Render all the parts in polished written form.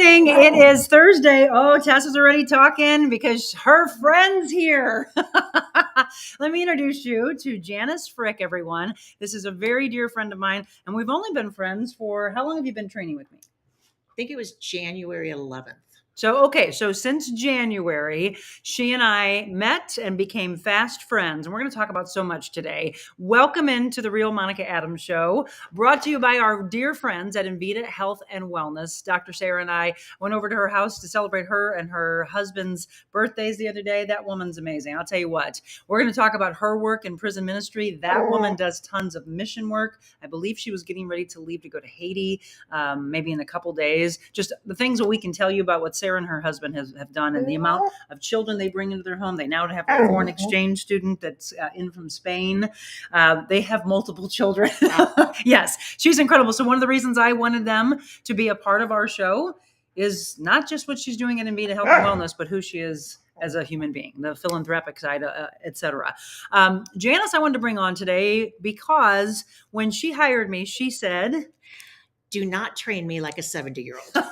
morning. It is Thursday. Oh, Tess is already talking because her friend's here. Let me introduce you to Janis Frick, everyone. This is a very dear friend of mine, and we've only been friends for, how long have you been training with me? I think it was January 11th. So since January, she and I met and became fast friends, and we're going to talk about so much today. Welcome into the Real Monica Adams Show, brought to you by our dear friends at Invita Health and Wellness. Dr. Sarah and I went over to her house to celebrate her and her husband's birthdays the other day. That woman's amazing. I'll tell you what, we're going to talk about her work in prison ministry. That woman does tons of mission work. I believe she was getting ready to leave to go to Haiti, maybe in a couple days. Just the things that we can tell you about what Sarah and her husband have done, and the amount of children they bring into their home. They now have a foreign exchange student that's in from Spain. They have multiple children. Yes, she's incredible. So one of the reasons I wanted them to be a part of our show is not just what she's doing at Invita Health and Wellness, but who she is as a human being, the philanthropic side, etc. Janis, I wanted to bring on today because when she hired me, she said, "Do not train me like a 70-year-old."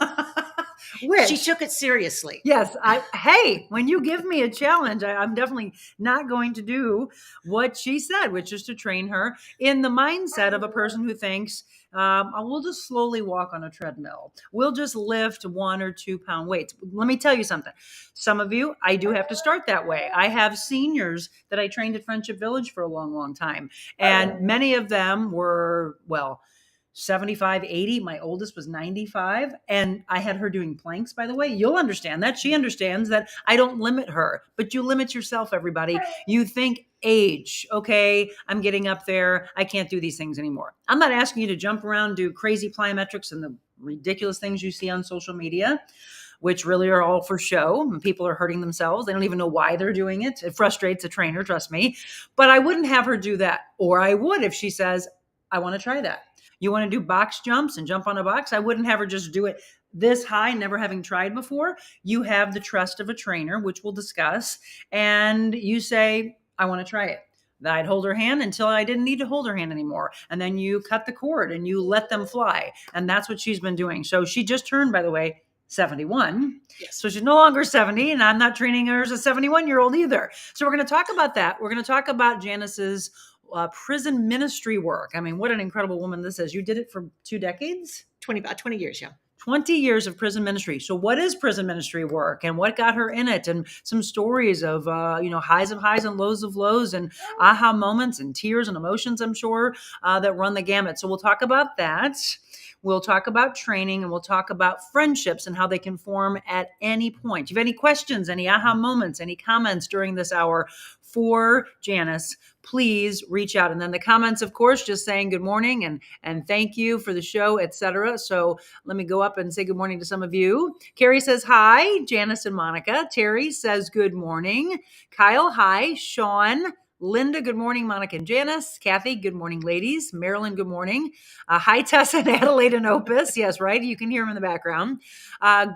Which, she took it seriously. Yes. Hey, when you give me a challenge, I'm definitely not going to do what she said, which is to train her in the mindset of a person who thinks, we'll just slowly walk on a treadmill. We'll just lift 1 or 2 pound weights. Let me tell you something. Some of you, I do have to start that way. I have seniors that I trained at Friendship Village for a long, long time. And many of them were, 75, 80. My oldest was 95. And I had her doing planks, by the way. You'll understand that. She understands that I don't limit her, but you limit yourself, everybody. You think age, okay, I'm getting up there. I can't do these things anymore. I'm not asking you to jump around, do crazy plyometrics and the ridiculous things you see on social media, which really are all for show. And people are hurting themselves. They don't even know why they're doing it. It frustrates a trainer, trust me. But I wouldn't have her do that. Or I would if she says, I want to try that. You want to do box jumps and jump on a box? I wouldn't have her just do it this high, never having tried before. You have the trust of a trainer, which we'll discuss. And you say, I want to try it. I'd hold her hand until I didn't need to hold her hand anymore. And then you cut the cord and you let them fly. And that's what she's been doing. So she just turned, by the way, 71. Yes. So she's no longer 70, and I'm not training her as a 71-year-old either. So we're going to talk about that. We're going to talk about Janis's prison ministry work. I mean, what an incredible woman this is. You did it for 2 decades? About 20 years, yeah. 20 years of prison ministry. So what is prison ministry work and what got her in it? And some stories of, highs of highs and lows of lows and aha moments and tears and emotions, I'm sure, that run the gamut. So we'll talk about that. We'll talk about training, and we'll talk about friendships and how they can form at any point. If you have any questions, any aha moments, any comments during this hour for Janis, please reach out. And then the comments, of course, just saying good morning and thank you for the show, etc. So let me go up and say good morning to some of you. Carrie says hi, Janis and Monica. Terry says good morning. Kyle, hi. Sean, Linda, good morning, Monica and Janis. Kathy, good morning, ladies. Marilyn, good morning. Hi, Tessa and Adelaide and Opus. Yes, right? You can hear them in the background.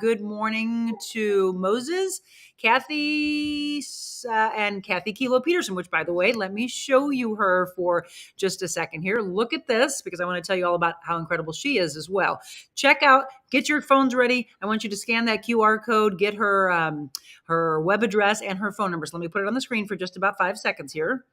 Good morning to Moses, Kathy, and Kathy Kilo Peterson, which, by the way, let me show you her for just a second here. Look at this, because I want to tell you all about how incredible she is as well. Check out, get your phones ready. I want you to scan that QR code, get her her web address and her phone numbers. Let me put it on the screen for just about 5 seconds here.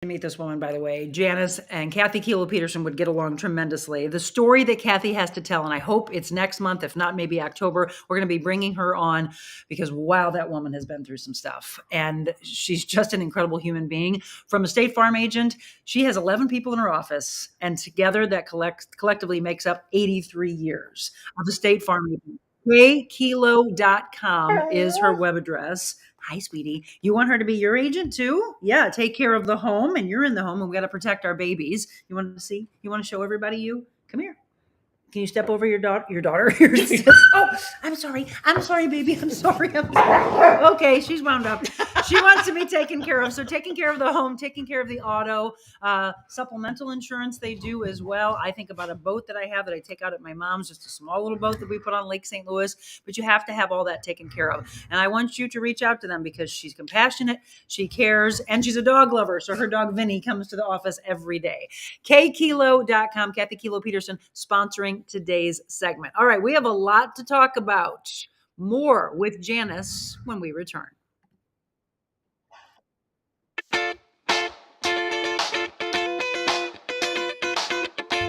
Meet this woman, by the way. Janis and Kathy Kilo Peterson would get along tremendously. The story that Kathy has to tell, and I hope it's next month, if not maybe October, we're going to be bringing her on because, wow, that woman has been through some stuff. And she's just an incredible human being. From a State Farm agent, she has 11 people in her office, and together that collectively makes up 83 years of a State Farm agent. KKilo.com is her web address. Hi, sweetie. You want her to be your agent too? Yeah, take care of the home, and you're in the home, and we got to protect our babies. You want to see? You want to show everybody you? Come here. Can you step over your daughter? Oh, I'm sorry, baby. I'm sorry. Okay, she's wound up. She wants to be taken care of. So taking care of the home, taking care of the auto, supplemental insurance they do as well. I think about a boat that I have that I take out at my mom's, just a small little boat that we put on Lake St. Louis. But you have to have all that taken care of. And I want you to reach out to them because she's compassionate, she cares, and she's a dog lover. So her dog Vinny comes to the office every day. KKilo.com, Kathy Kilo Peterson, sponsoring today's segment. All right, we have a lot to talk about. More with Janis when we return.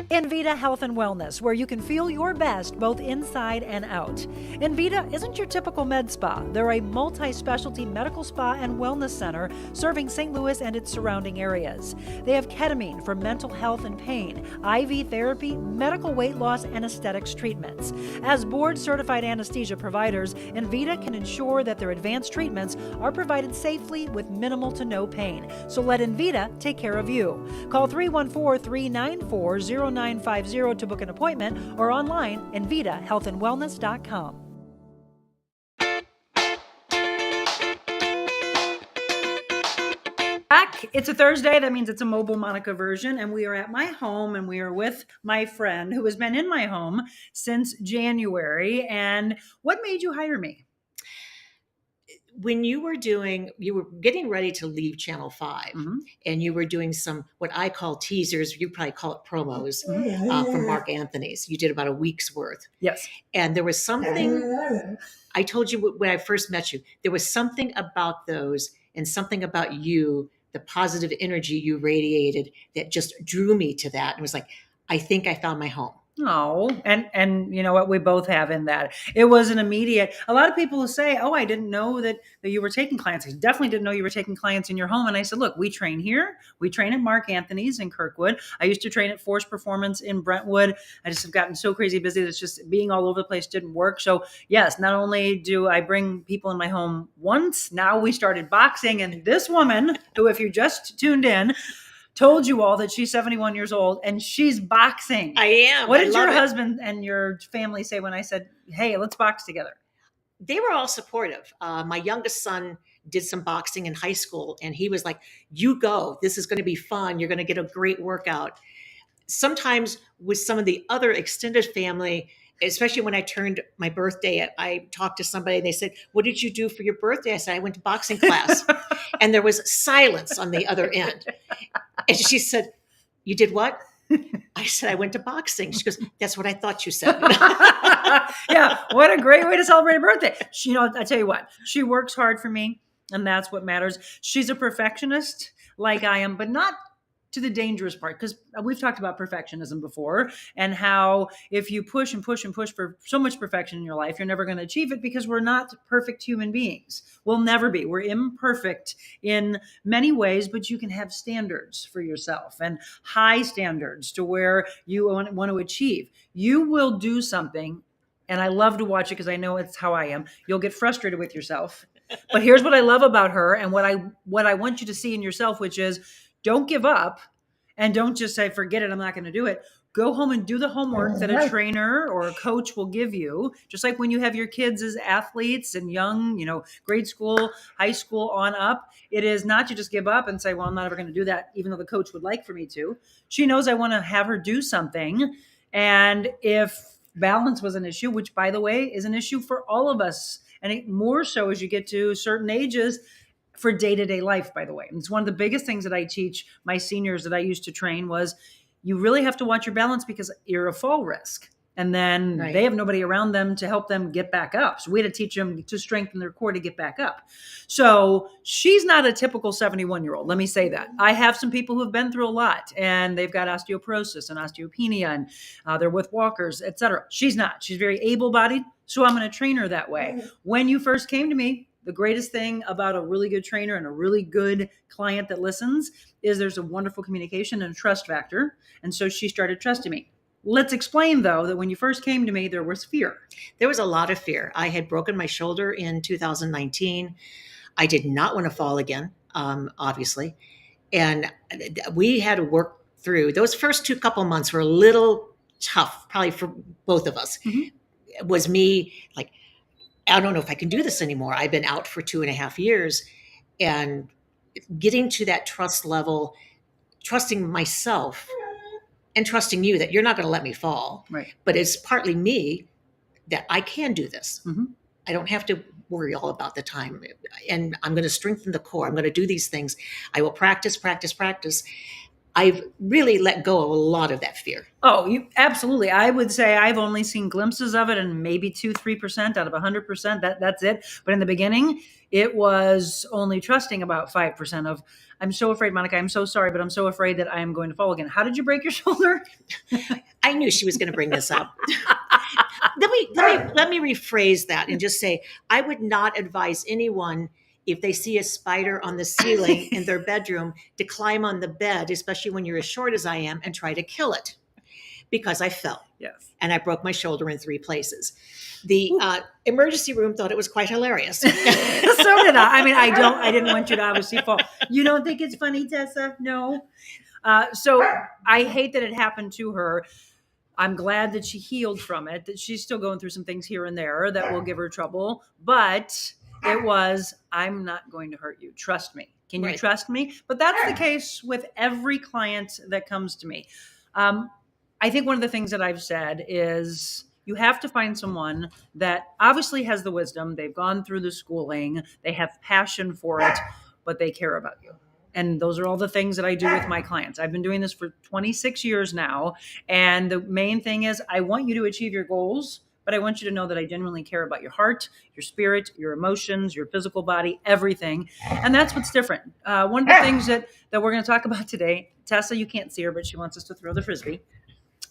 Envita Health and Wellness, where you can feel your best both inside and out. Envita isn't your typical med spa. They're a multi-specialty medical spa and wellness center serving St. Louis and its surrounding areas. They have ketamine for mental health and pain, IV therapy, medical weight loss, and aesthetics treatments. As board-certified anesthesia providers, Envita can ensure that their advanced treatments are provided safely with minimal to no pain. So let Envita take care of you. Call 314-394-0950 to book an appointment or online envitahealthandwellness.com. It's a Thursday. That means it's a mobile Monica version. And we are at my home and we are with my friend who has been in my home since January. And what made you hire me? When you were getting ready to leave Channel 5, and you were doing some, what I call teasers, you probably call it promos, from Mark Anthony's. You did about a week's worth. Yes. And there was something, I told you when I first met you, there was something about those and something about you, the positive energy you radiated that just drew me to that. And it was like, I think I found my home. Oh, and you know what, we both have in that. It was an immediate, a lot of people will say, oh, I didn't know that you were taking clients. I definitely didn't know you were taking clients in your home. And I said, look, we train here. We train at Mark Anthony's in Kirkwood. I used to train at Force Performance in Brentwood. I just have gotten so crazy busy that it's just being all over the place didn't work. So yes, not only do I bring people in my home once, now we started boxing. And this woman, who, if you just tuned in, told you all that she's 71 years old and she's boxing. I am. What did your husband and your family say when I said, hey, let's box together? They were all supportive. My youngest son did some boxing in high school, and he was like, you go. This is going to be fun. You're going to get a great workout. Sometimes with some of the other extended family, especially when I turned my birthday, I talked to somebody and they said, what did you do for your birthday? I said, I went to boxing class. And there was silence on the other end. And she said, you did what? I said, I went to boxing. She goes, that's what I thought you said. Yeah, what a great way to celebrate a birthday. I tell you what, she works hard for me, and that's what matters. She's a perfectionist like I am, but not to the dangerous part, because we've talked about perfectionism before and how if you push and push and push for so much perfection in your life, you're never going to achieve it because we're not perfect human beings. We'll never be. We're imperfect in many ways, but you can have standards for yourself and high standards to where you want to achieve. You will do something, and I love to watch it because I know it's how I am. You'll get frustrated with yourself. But here's what I love about her and what I want you to see in yourself, which is don't give up and don't just say, forget it, I'm not going to do it. Go home and do the homework that a trainer or a coach will give you. Just like when you have your kids as athletes and young, grade school, high school on up, it is not to just give up and say, well, I'm not ever going to do that, even though the coach would like for me to. She knows I want to have her do something. And if balance was an issue, which by the way is an issue for all of us, and more so as you get to certain ages, for day-to-day life, by the way. And it's one of the biggest things that I teach my seniors that I used to train was you really have to watch your balance because you're a fall risk. And then They have nobody around them to help them get back up. So we had to teach them to strengthen their core to get back up. So she's not a typical 71-year-old. Let me say that. I have some people who have been through a lot and they've got osteoporosis and osteopenia and they're with walkers, et cetera. She's not. She's very able-bodied. So I'm going to train her that way. When you first came to me, the greatest thing about a really good trainer and a really good client that listens is there's a wonderful communication and a trust factor. And so she started trusting me. Let's explain, though, that when you first came to me, there was fear. There was a lot of fear. I had broken my shoulder in 2019. I did not want to fall again, obviously. And we had to work through. Those first couple months were a little tough, probably for both of us, Mhm. was me like, I don't know if I can do this anymore. I've been out for 2.5 years, and getting to that trust level, trusting myself and trusting you that you're not going to let me fall. Right. But it's partly me that I can do this. Mhm. I don't have to worry all about the time. And I'm going to strengthen the core. I'm going to do these things. I will practice, practice, practice. I've really let go of a lot of that fear. Oh, you absolutely. I would say I've only seen glimpses of it, and maybe 2-3% out of 100%. That's it. But in the beginning, it was only trusting about 5% of. I'm so afraid, Monica. I'm so sorry, but I'm so afraid that I am going to fall again. How did you break your shoulder? I knew she was going to bring this up. Let me rephrase that and just say I would not advise anyone, if they see a spider on the ceiling in their bedroom, to climb on the bed, especially when you're as short as I am, and try to kill it, because I fell. Yes. And I broke my shoulder in 3 places. The emergency room thought it was quite hilarious. So did I. I mean, I didn't want you to obviously fall. You don't think it's funny, Tessa? No. So I hate that it happened to her. I'm glad that she healed from it, that she's still going through some things here and there that will give her trouble. But it was, I'm not going to hurt you. Trust me. Can you Right. trust me? But that's the case with every client that comes to me. I think one of the things that I've said is you have to find someone that obviously has the wisdom. They've gone through the schooling, they have passion for it, but they care about you. And those are all the things that I do with my clients. I've been doing this for 26 years now. And the main thing is, I want you to achieve your goals, but I want you to know that I genuinely care about your heart, your spirit, your emotions, your physical body, everything. And that's what's different. One of the things that we're going to talk about today, Tessa, you can't see her, but she wants us to throw the Frisbee.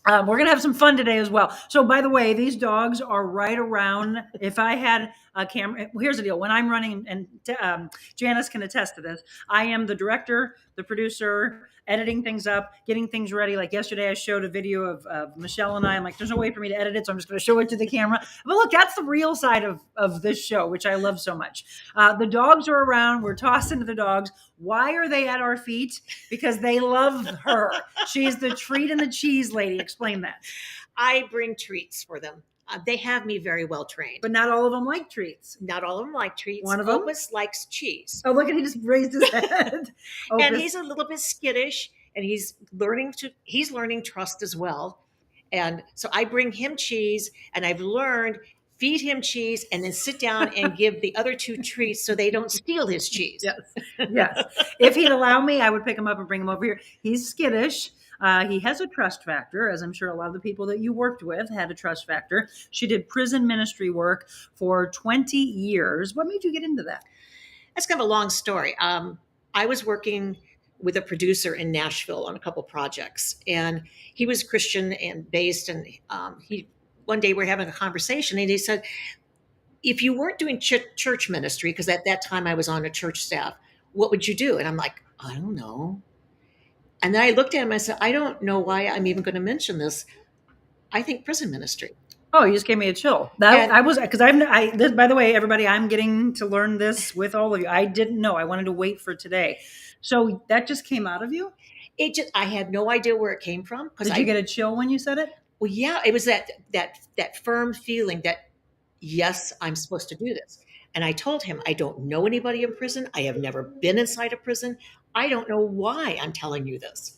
We're going to have some fun today as well. So, by the way, these dogs are right around. If I had a camera, here's the deal. When I'm running, and Janis can attest to this, I am the director, the producer, editing things up, getting things ready. Like yesterday, I showed a video of Michelle and I. I'm like, there's no way for me to edit it, so I'm just going to show it to the camera. But look, that's the real side of this show, which I love so much. The dogs are around. We're tossing to the dogs. Why are they at our feet? Because they love her. She's the treat and the cheese lady. Explain that. I bring treats for them. They have me very well trained. But not all of them like treats. Not all of them like treats. One of them? Opus likes cheese. Oh, look at, he just raised his head. And he's a little bit skittish, and he's learning trust as well. And so I bring him cheese, and I've learned, feed him cheese and then sit down and give the other 2 treats so they don't steal his cheese. Yes. Yes. If he'd allow me, I would pick him up and bring him over here. He's skittish. He has a trust factor, as I'm sure a lot of the people that you worked with had a trust factor. She did prison ministry work for 20 years. What made you get into that? That's kind of a long story. I was working with a producer in Nashville on a couple projects, and he was Christian and based, and he one day we're having a conversation, and he said, if you weren't doing church ministry, because at that time I was on a church staff, what would you do? And I'm like, I don't know. And then I looked at him and I said, I don't know why I'm even going to mention this. I think prison ministry. Oh, you just gave me a chill. I was, because by the way, everybody, I'm getting to learn this with all of you. I didn't know. I wanted to wait for today. So that just came out of you? I had no idea where it came from. Did you get a chill when you said it? Well, yeah, it was that firm feeling that, yes, I'm supposed to do this. And I told him, I don't know anybody in prison. I have never been inside a prison. I don't know why I'm telling you this.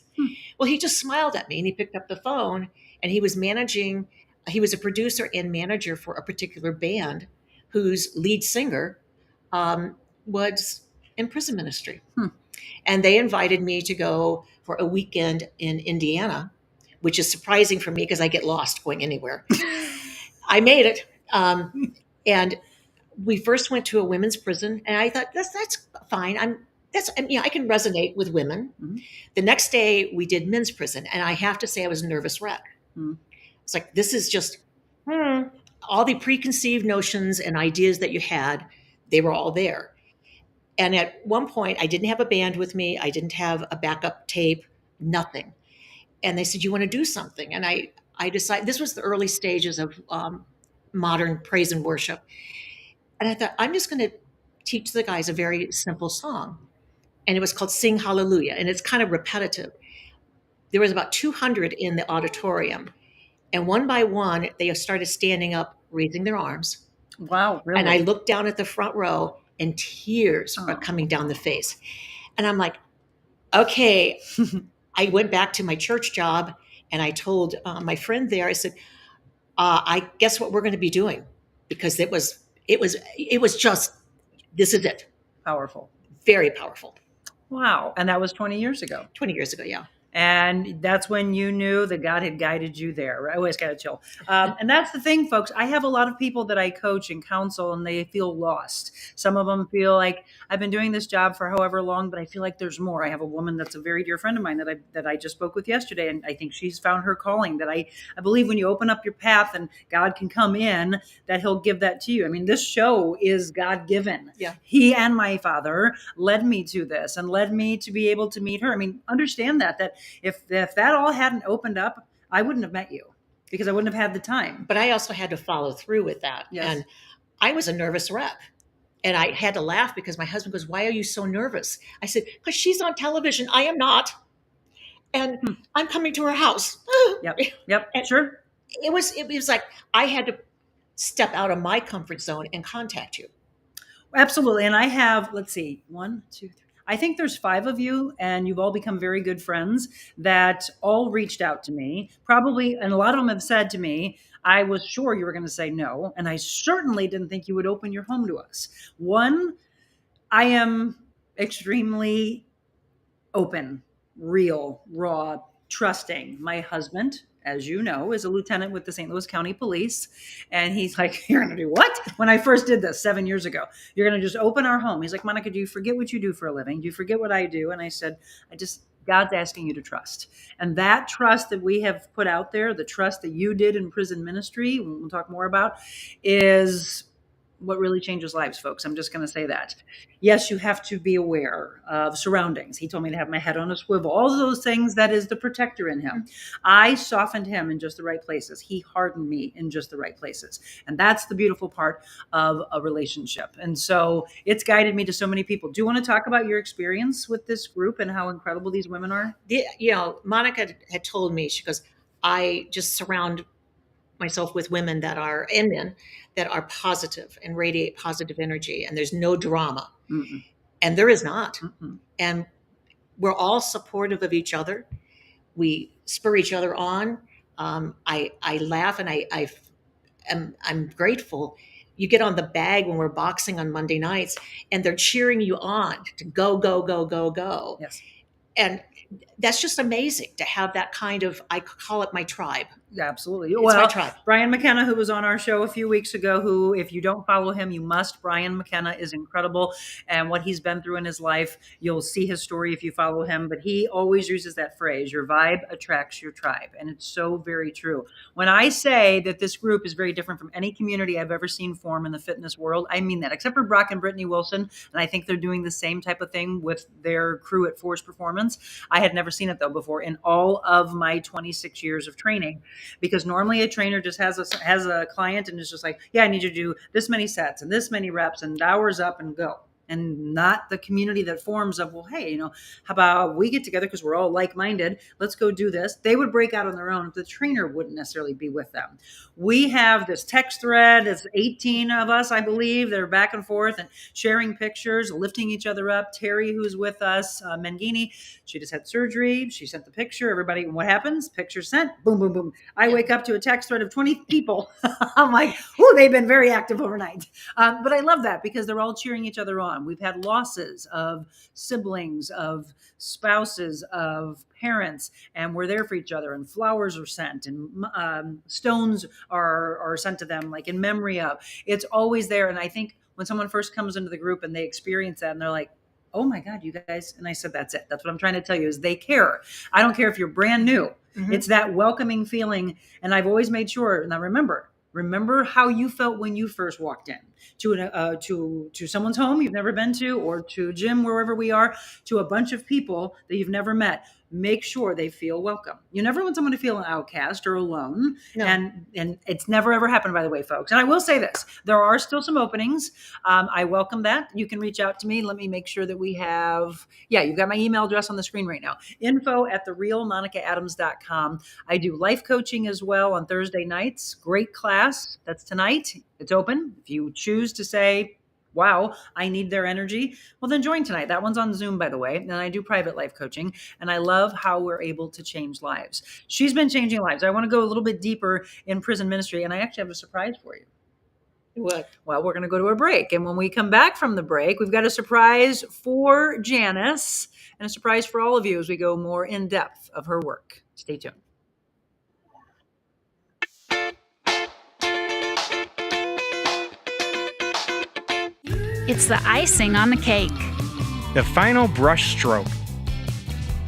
Well, he just smiled at me, and he picked up the phone, and he was a producer and manager for a particular band whose lead singer was in prison ministry. And they invited me to go for a weekend in Indiana, which is surprising for me because I get lost going anywhere. I made it. And we first went to a women's prison, and I thought, that's fine. I can resonate with women. Mm-hmm. The next day we did men's prison, and I have to say I was a nervous wreck. Mm-hmm. It's like, this is just all the preconceived notions and ideas that you had, they were all there. And at one point, I didn't have a band with me. I didn't have a backup tape, nothing. And they said, you want to do something? And I decided, this was the early stages of modern praise and worship. And I thought, I'm just going to teach the guys a very simple song. And it was called Sing Hallelujah. And it's kind of repetitive. There was about 200 in the auditorium. And one by one, they started standing up, raising their arms. Wow, And I really? looked down at the front row, and tears are Oh. coming down the face. And I'm like, okay. I went back to my church job, and I told my friend there, I said, I guess what we're going to be doing, because it was just, this is it. Powerful. Very powerful. Wow. And that was 20 years ago. 20 years ago, yeah. And that's when you knew that God had guided you there. I always got to chill. And that's the thing, folks. I have a lot of people that I coach and counsel, and they feel lost. Some of them feel like I've been doing this job for however long, but I feel like there's more. I have a woman that's a very dear friend of mine that I just spoke with yesterday, and I think she's found her calling. That I believe when you open up your path and God can come in, that He'll give that to you. I mean, this show is God given. Yeah. He and my father led me to this and led me to be able to meet her. I mean, understand that if that all hadn't opened up, I wouldn't have met you because I wouldn't have had the time. But I also had to follow through with that. Yes. And I was a nervous rep. And I had to laugh because my husband goes, "Why are you so nervous?" I said, "Because she's on television. I am not. And I'm coming to her house." Yep. And Sure. it was like I had to step out of my comfort zone and contact you. Absolutely. And I have, let's see, 1, 2, 3. I think there's 5 of you, and you've all become very good friends that all reached out to me. Probably, and a lot of them have said to me, I was sure you were going to say no. And I certainly didn't think you would open your home to us. One, I am extremely open, real, raw, trusting. My husband, as you know, is a lieutenant with the St. Louis County Police. And he's like, "You're going to do what?" When I first did this 7 years ago, "You're going to just open our home." He's like, "Monica, do you forget what you do for a living? Do you forget what I do?" And I said, God's asking you to trust. And that trust that we have put out there, the trust that you did in prison ministry, we'll talk more about, is what really changes lives, folks. I'm just going to say that. Yes, you have to be aware of surroundings. He told me to have my head on a swivel. All of those things, that is the protector in him. I softened him in just the right places. He hardened me in just the right places. And that's the beautiful part of a relationship. And so it's guided me to so many people. Do you want to talk about your experience with this group and how incredible these women are? Monica had told me, she goes, "I just surround myself with women and men that are positive and radiate positive energy, and there's no drama." Mm-mm. And there is not. Mm-mm. And we're all supportive of each other. We spur each other on. I laugh, and I'm grateful. You get on the bag when we're boxing on Monday nights, and they're cheering you on to go, go, go, go, go. Yes. And that's just amazing to have that kind of, I call it my tribe. Absolutely. It's my tribe. Brian McKenna, who was on our show a few weeks ago, who, if you don't follow him, you must. Brian McKenna is incredible. And what he's been through in his life, you'll see his story if you follow him. But he always uses that phrase, your vibe attracts your tribe. And it's so very true. When I say that this group is very different from any community I've ever seen form in the fitness world, I mean that, except for Brock and Brittany Wilson. And I think they're doing the same type of thing with their crew at Force Performance. I had never seen it, though, before in all of my 26 years of training. Because normally a trainer just has a client and is just like, "Yeah, I need you to do this many sets and this many reps and hours up and go." And not the community that forms of, well, hey, how about we get together because we're all like-minded. Let's go do this. They would break out on their own. The trainer wouldn't necessarily be with them. We have this text thread. It's 18 of us, I believe. They're back and forth and sharing pictures, lifting each other up. Terry, who's with us, Mangini, she just had surgery. She sent the picture. Everybody, what happens? Picture sent. Boom, boom, boom. I wake up to a text thread of 20 people. I'm like, oh, they've been very active overnight. But I love that because they're all cheering each other on. We've had losses of siblings, of spouses, of parents, and we're there for each other. And flowers are sent, and stones are sent to them, like in memory of. It's always there. And I think when someone first comes into the group and they experience that, and they're like, "Oh my God, you guys." And I said, that's it. That's what I'm trying to tell you is they care. I don't care if you're brand new. Mm-hmm. It's that welcoming feeling. And I've always made sure. Now remember how you felt when you first walked in to someone's home you've never been to, or to a gym, wherever we are, to a bunch of people that you've never met. make sure they feel welcome. You never want someone to feel an outcast or alone. No. And it's never ever happened, by the way, folks. And I will say this, there are still some openings. I welcome that. You can reach out to me. Let me make sure that we have, you've got my email address on the screen right now. info@TheRealMonicaAdams.com. I do life coaching as well on Thursday nights. Great class. That's tonight. It's open. If you choose to say, wow, I need their energy, well, then join tonight. That one's on Zoom, by the way. And I do private life coaching. And I love how we're able to change lives. She's been changing lives. I want to go a little bit deeper in prison ministry. And I actually have a surprise for you. What? Well, we're going to go to a break. And when we come back from the break, we've got a surprise for Janis and a surprise for all of you as we go more in depth of her work. Stay tuned. It's the icing on the cake. The final brush stroke.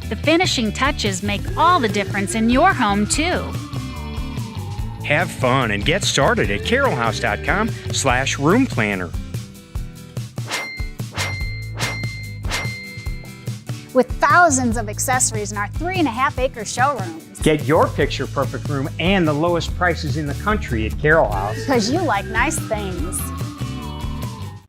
The finishing touches make all the difference in your home, too. Have fun and get started at carolhouse.com/room planner. With thousands of accessories in our 3.5-acre showrooms. Get your picture perfect room and the lowest prices in the country at Carol House. Because you like nice things.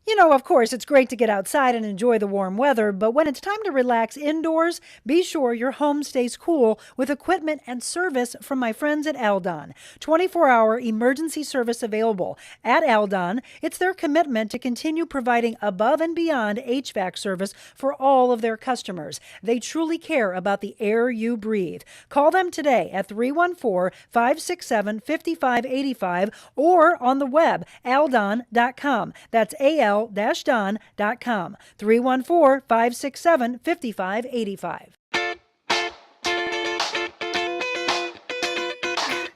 You know, of course, it's great to get outside and enjoy the warm weather, but when it's time to relax indoors, be sure your home stays cool with equipment and service from my friends at Aldon. 24-hour emergency service available. At Aldon, it's their commitment to continue providing above and beyond HVAC service for all of their customers. They truly care about the air you breathe. Call them today at 314-567-5585 or on the web, aldon.com. That's al-don.com, 314-567-5585.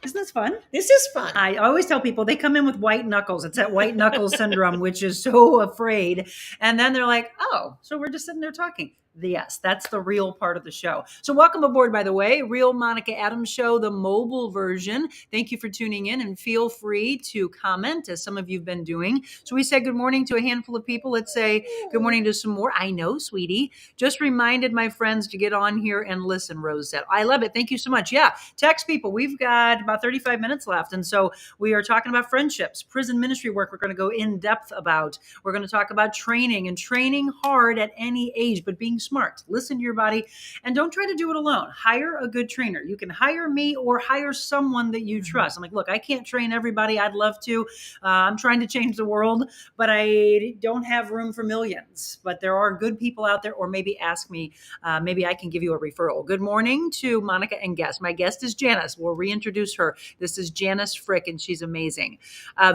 Isn't this fun? This is fun. I always tell people they come in with white knuckles. It's that white knuckles syndrome, which is so afraid. And then they're like, oh, so we're just sitting there talking. Yes, that's the real part of the show. So welcome aboard, by the way, Real Monica Adams Show, the mobile version. Thank you for tuning in and feel free to comment as some of you've been doing. So we said good morning to a handful of people. Let's say good morning to some more. I know, sweetie. Just reminded my friends to get on here and listen, Rose said. I love it. Thank you so much. Yeah, text people. We've got about 35 minutes left. And so we are talking about friendships, prison ministry work we're going to go in depth about. We're going to talk about training and training hard at any age, but being smart. Listen to your body and don't try to do it alone. Hire a good trainer. You can hire me or hire someone that you trust. I'm like, look, I can't train everybody. I'd love to. I'm trying to change the world, but I don't have room for millions. But there are good people out there, or maybe ask me. Maybe I can give you a referral. Good morning to Monica and guest. My guest is Janis. We'll reintroduce her. This is Janis Frick, and she's amazing.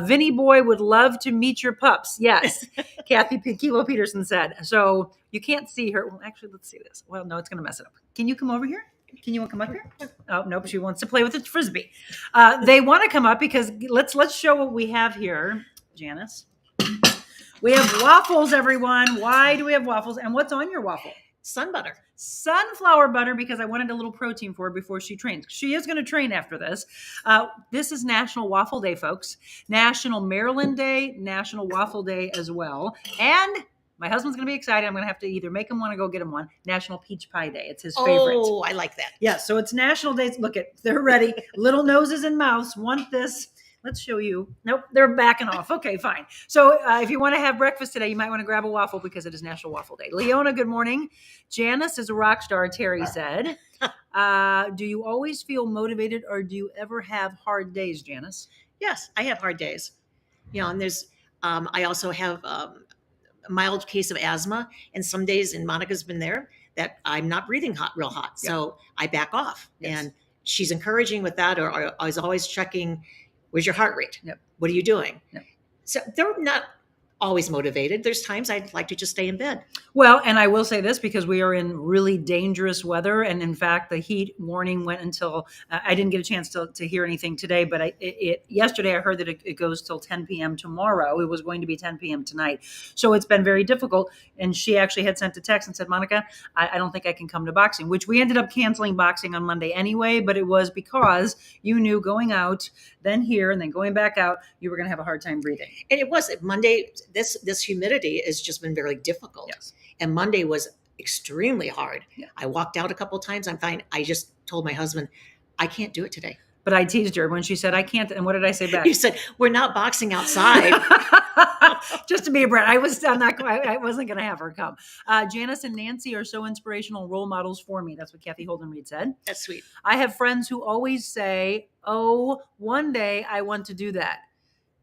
Vinny Boy would love to meet your pups. Yes, Kathy Kilo Peterson said. So you can't see her. Well, actually, let's see this. Well, no, it's going to mess it up. Can you come over here? Can you want to come up here? Oh, nope. She wants to play with a frisbee. They want to come up because let's show what we have here, Janis. We have waffles, everyone. Why do we have waffles? And what's on your waffle? Sun butter. Sunflower butter, because I wanted a little protein for her before she trains. She is going to train after this. This is National Waffle Day, folks. National Maryland Day, National Waffle Day as well. And my husband's going to be excited. I'm going to have to either make him one or go get him one. National Peach Pie Day. It's his favorite. Oh, I like that. Yeah, so it's National Days. Look they're ready. Little noses and mouths want this. Let's show you. Nope, they're backing off. Okay, fine. So if you want to have breakfast today, you might want to grab a waffle because it is National Waffle Day. Leona, good morning. Janis is a rock star, Terry said. Do you always feel motivated or do you ever have hard days, Janis? Yes, I have hard days. And there's, I also have a mild case of asthma. And some days, and Monica's been there, that I'm not breathing real hot. So I back off. Yes. And she's encouraging with that, or I was always checking, where's your heart rate? Yep. What are you doing? Yep. So they're not always motivated. There's times I'd like to just stay in bed. Well, and I will say this because we are in really dangerous weather. And in fact, the heat warning went until, I didn't get a chance to hear anything today, but yesterday I heard that it goes till 10 p.m. tomorrow. It was going to be 10 p.m. tonight. So it's been very difficult. And she actually had sent a text and said, Monica, I don't think I can come to boxing, which we ended up canceling boxing on Monday anyway, but it was because you knew going out, then here, and then going back out, you were going to have a hard time breathing. And it was Monday. This humidity has just been very difficult. Yes. And Monday was extremely hard. Yeah. I walked out a couple of times. I'm fine. I just told my husband, I can't do it today. But I teased her when she said, I can't. And what did I say back? You said, we're not boxing outside. Just to be a Brit. I wasn't going to have her come. Janis and Nancy are so inspirational role models for me. That's what Kathy Holden Reed said. That's sweet. I have friends who always say, oh, one day I want to do that.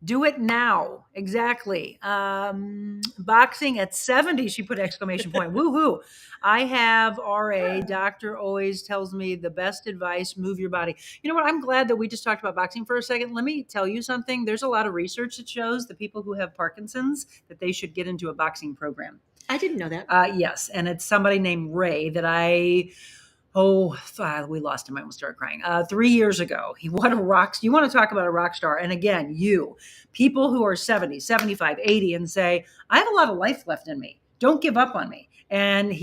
Do it now. Exactly. Boxing at 70, she put exclamation point. Woohoo. I have RA. Doctor always tells me the best advice, move your body. You know what? I'm glad that we just talked about boxing for a second. Let me tell you something. There's a lot of research that shows the people who have Parkinson's that they should get into a boxing program. I didn't know that. Yes. And it's somebody named Ray that we lost him. I almost started crying. 3 years ago. You want to talk about a rock star. And again, people who are 70, 75, 80 and say, I have a lot of life left in me. Don't give up on me. And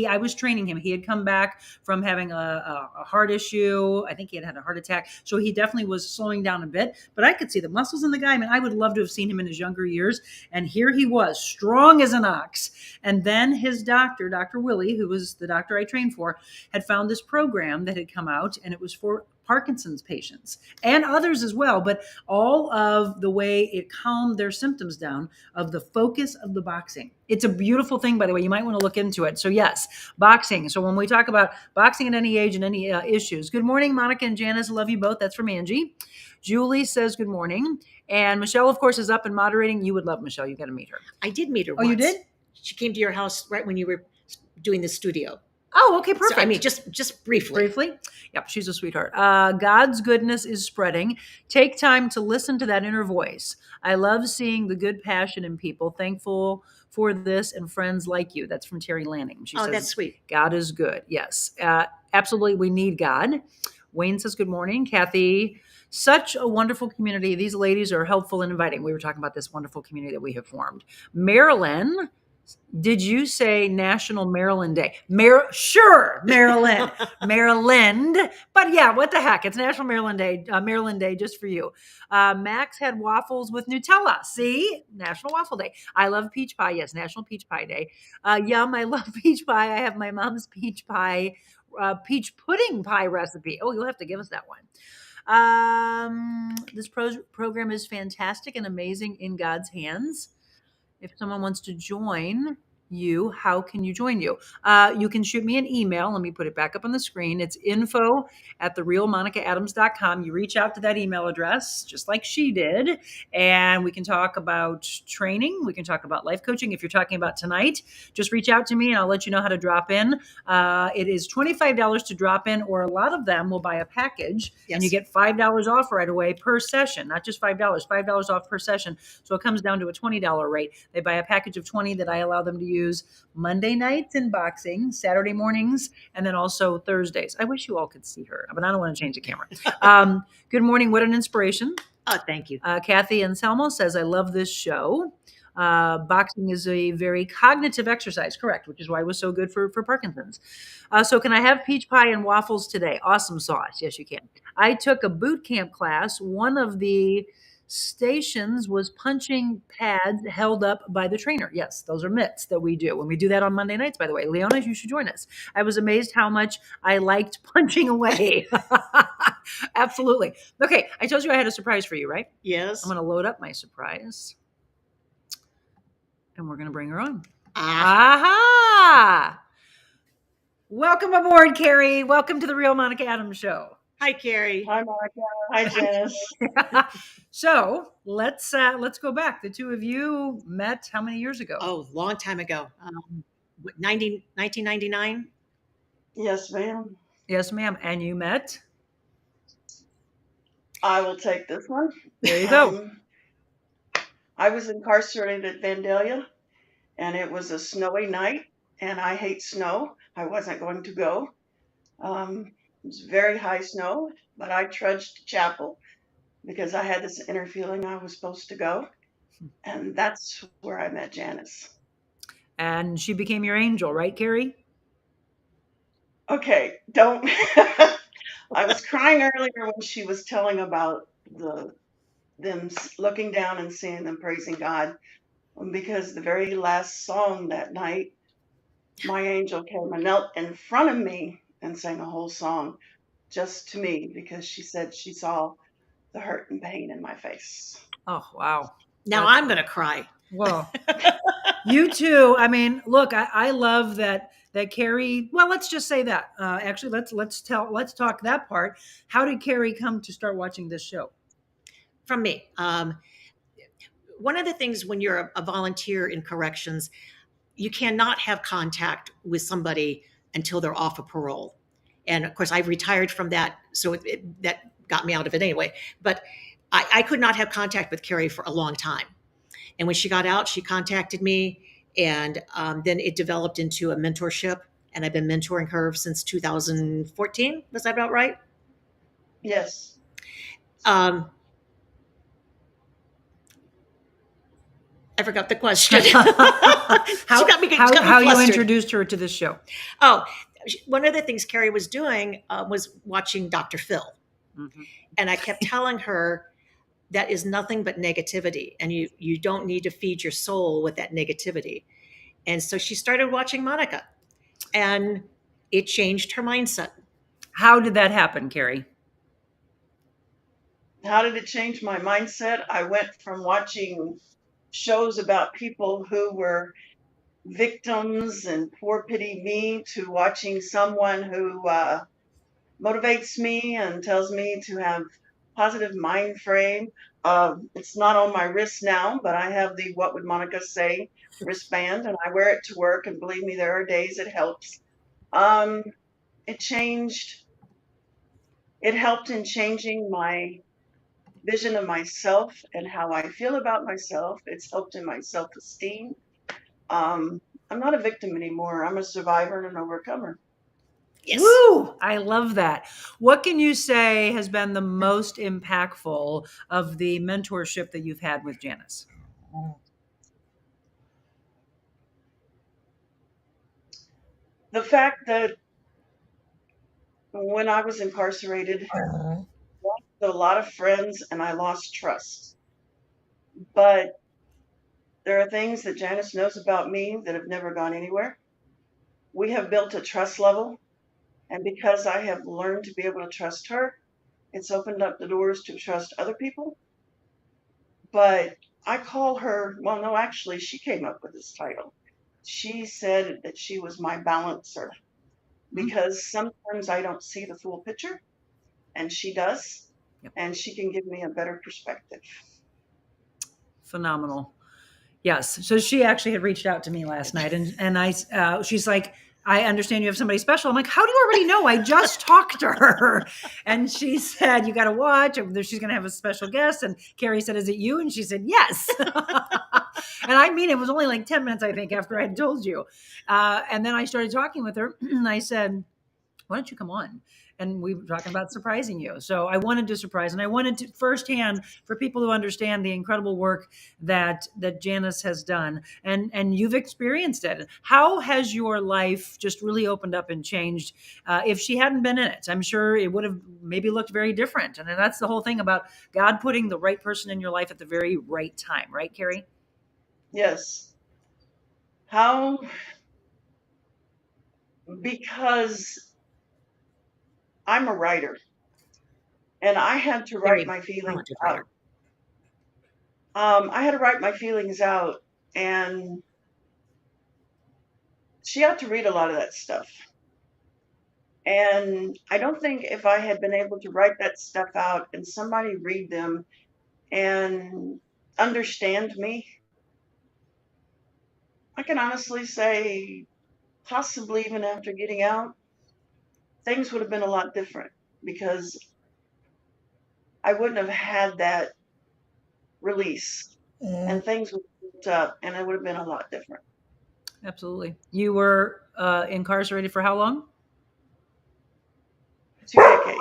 I was training him. He had come back from having a heart issue. I think he had had a heart attack. So he definitely was slowing down a bit, but I could see the muscles in the guy. I mean, I would love to have seen him in his younger years. And here he was, strong as an ox. And then his doctor, Dr. Willie, who was the doctor I trained for, had found this program that had come out, and it was for Parkinson's patients and others as well, but all of the way it calmed their symptoms down of the focus of the boxing. It's a beautiful thing, by the way. You might want to look into it. So yes, boxing. So when we talk about boxing at any age and any issues, good morning, Monica and Janis. Love you both. That's from Angie. Julie says good morning. And Michelle, of course, is up and moderating. You would love Michelle. You got to meet her. I did meet her once. You did? She came to your house right when you were doing the studio. Oh, okay, perfect. So, I mean, just briefly. Briefly? Yep, she's a sweetheart. God's goodness is spreading. Take time to listen to that inner voice. I love seeing the good passion in people. Thankful for this and friends like you. That's from Terry Lanning. She says, that's sweet. God is good. Yes, absolutely. We need God. Wayne says, good morning. Kathy, such a wonderful community. These ladies are helpful and inviting. We were talking about this wonderful community that we have formed. Marilyn, did you say National Maryland Day? Sure, Maryland, Maryland. But yeah, what the heck? It's National Maryland Day just for you. Max had waffles with Nutella. See? National Waffle Day. I love peach pie. Yes, National Peach Pie Day. Yum, I love peach pie. I have my mom's peach pudding pie recipe. Oh, you'll have to give us that one. This program is fantastic and amazing in God's hands. If someone wants to join you, how can you join you? You can shoot me an email. Let me put it back up on the screen. It's info@TheRealMonicaAdams.com. You reach out to that email address, just like she did, and we can talk about training. We can talk about life coaching. If you're talking about tonight, just reach out to me, and I'll let you know how to drop in. It is $25 to drop in, or a lot of them will buy a package, and you get $5 off right away per session, not just $5 off per session. So it comes down to a $20 rate. They buy a package of 20 that I allow them to use Monday nights in boxing, Saturday mornings, and then also Thursdays. I wish you all could see her, but I don't want to change the camera. Good morning. What an inspiration. Oh, thank you. Kathy Anselmo says, I love this show. Boxing is a very cognitive exercise, correct, which is why it was so good for Parkinson's. So can I have peach pie and waffles today? Awesome sauce. Yes, you can. I took a boot camp class. One of the stations was punching pads held up by the trainer. Yes, those are mitts that we do. When we do that on Monday nights, by the way. Leona, you should join us. I was amazed how much I liked punching away. Absolutely. Okay, I told you I had a surprise for you, right? Yes. I'm going to load up my surprise. And we're going to bring her on. Aha! Welcome aboard, Carrie. Welcome to the Real Monica Adams Show. Hi, Carrie. Hi, Monica. Hi, Janis. So let's go back. The two of you met how many years ago? Oh, long time ago. 1999? Yes, ma'am. Yes, ma'am. And you met? I will take this one. There you go. I was incarcerated at Vandalia, and it was a snowy night, and I hate snow. I wasn't going to go. It was very high snow, but I trudged to chapel because I had this inner feeling I was supposed to go. And that's where I met Janis. And she became your angel, right, Carrie? Okay, don't. I was crying earlier when she was telling about them looking down and seeing them praising God, because the very last song that night my angel came and knelt in front of me and sang a whole song just to me because she said she saw the hurt and pain in my face. Oh, wow. Now That's- I'm going to cry. Well, you too. I mean, look, I love that Carrie. Well, let's just say that. Actually, let's talk that part. How did Carrie come to start watching this show? From me. One of the things when you're a volunteer in corrections, you cannot have contact with somebody until they're off of parole. And of course, I've retired from that, so that got me out of it anyway. But I could not have contact with Carrie for a long time. And when she got out, she contacted me, and then it developed into a mentorship. And I've been mentoring her since 2014. Was that about right? Yes. Um, I forgot the question. How you introduced her to this show? Oh, one of the things Carrie was doing was watching Dr. Phil. Mm-hmm. And I kept telling her that is nothing but negativity, and you don't need to feed your soul with that negativity. And so she started watching Monica, and it changed her mindset. How did that happen, Carrie? How did it change my mindset? I went from watching shows about people who were victims and poor pity me to watching someone who motivates me and tells me to have positive mind frame. It's not on my wrist now, but I have the What Would Monica Say wristband, and I wear it to work, and believe me, there are days it helps. Um, it changed, it helped in changing my vision of myself and how I feel about myself. It's helped in my self-esteem. I'm not a victim anymore. I'm a survivor and an overcomer. Yes. Woo! I love that. What can you say has been the most impactful of the mentorship that you've had with Janis? The fact that when I was incarcerated, I lost a lot of friends and I lost trust. But there are things that Janis knows about me that have never gone anywhere. We have built a trust level, and because I have learned to be able to trust her, it's opened up the doors to trust other people. But I call her, well, no, actually, she came up with this title. She said that she was my balancer because sometimes I don't see the full picture, and she does, Yep. and she can give me a better perspective. Phenomenal. Yes. So she actually had reached out to me last night, and she's like, I understand you have somebody special. I'm like, how do you already know? I just talked to her. And she said, you got to watch. She's going to have a special guest. And Carrie said, is it you? And she said, yes. And I mean, it was only like 10 minutes, I think, after I had told you. And then I started talking with her, and I said, why don't you come on? And we were talking about surprising you. So I wanted to surprise, and I wanted to firsthand for people to understand the incredible work that Janis has done, and you've experienced it. How has your life just really opened up and changed? If she hadn't been in it, I'm sure it would have maybe looked very different. And that's the whole thing about God putting the right person in your life at the very right time, right, Carrie? Yes. How? Because I'm a writer, and I had to write my feelings out. I had to write my feelings out, and she had to read a lot of that stuff. And I don't think if I had been able to write that stuff out and somebody read them and understand me, I can honestly say, possibly even after getting out, things would have been a lot different because I wouldn't have had that release and things would have built up and it would have been a lot different. Absolutely. You were incarcerated for how long? 2 decades.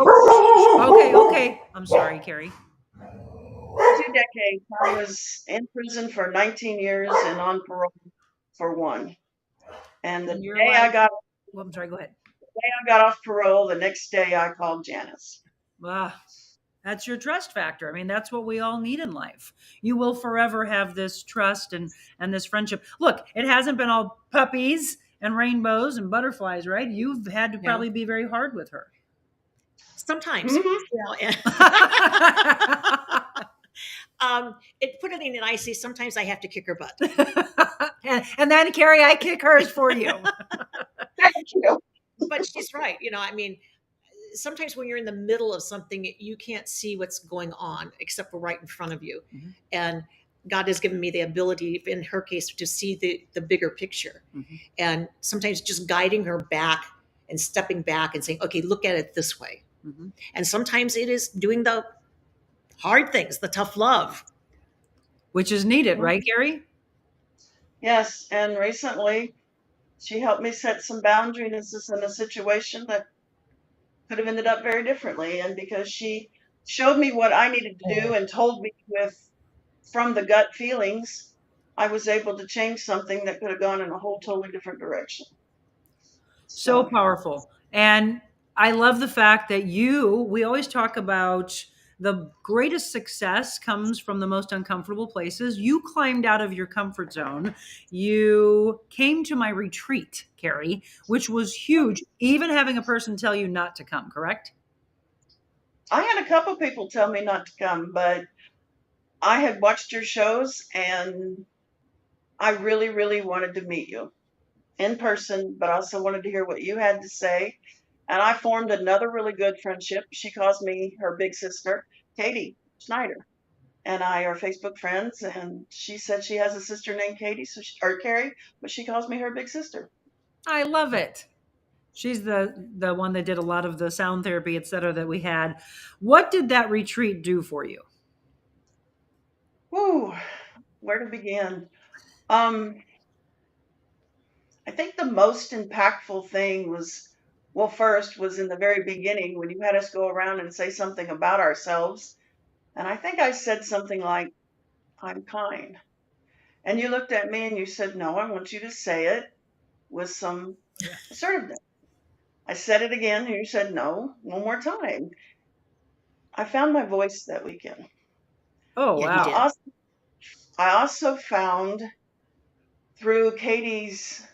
Okay. I'm sorry, Carrie. 2 decades. I was in prison for 19 years and on parole for 1. And the day I got Well, I'm sorry, go ahead. the day I got off parole, the next day I called Janis. That's your trust factor. I mean, that's what we all need in life. You will forever have this trust and this friendship. Look, it hasn't been all puppies and rainbows and butterflies, right? You've had to Yeah. probably be very hard with her. Sometimes, Mhm. and put it in an icy. Sometimes I have to kick her butt. and then Carrie, I kick hers for you. Thank you. But she's right. I mean, sometimes when you're in the middle of something, you can't see what's going on except for right in front of you. Mhm. And God has given me the ability, in her case, to see the bigger picture. Mhm. And sometimes just guiding her back and stepping back and saying, okay, look at it this way. Mhm. And sometimes it is doing the hard things, the tough love. Which is needed, right, Carrie? Yes, and recently she helped me set some boundaries in a situation that could have ended up very differently. And because she showed me what I needed to do and told me from the gut feelings, I was able to change something that could have gone in a whole totally different direction. So So, powerful. And I love the fact that we always talk about the greatest success comes from the most uncomfortable places. You climbed out of your comfort zone. You came to my retreat, Carrie, which was huge, even having a person tell you not to come, correct? I had a couple people tell me not to come, but I had watched your shows and I really, really wanted to meet you in person, but also wanted to hear what you had to say. And I formed another really good friendship. She calls me her big sister, Katie Schneider, and I are Facebook friends. And she said she has a sister named Katie, or Carrie, but she calls me her big sister. I love it. She's the one that did a lot of the sound therapy, et cetera, that we had. What did that retreat do for you? Whew, where to begin? Um, I think the most impactful thing well, first was in the very beginning when you had us go around and say something about ourselves. And I think I said something like, I'm kind. And you looked at me and you said, no, I want you to say it with some assertiveness. I said it again and you said, no, one more time. I found my voice that weekend. Oh, Yeah, you wow. did. I also found through Katie's,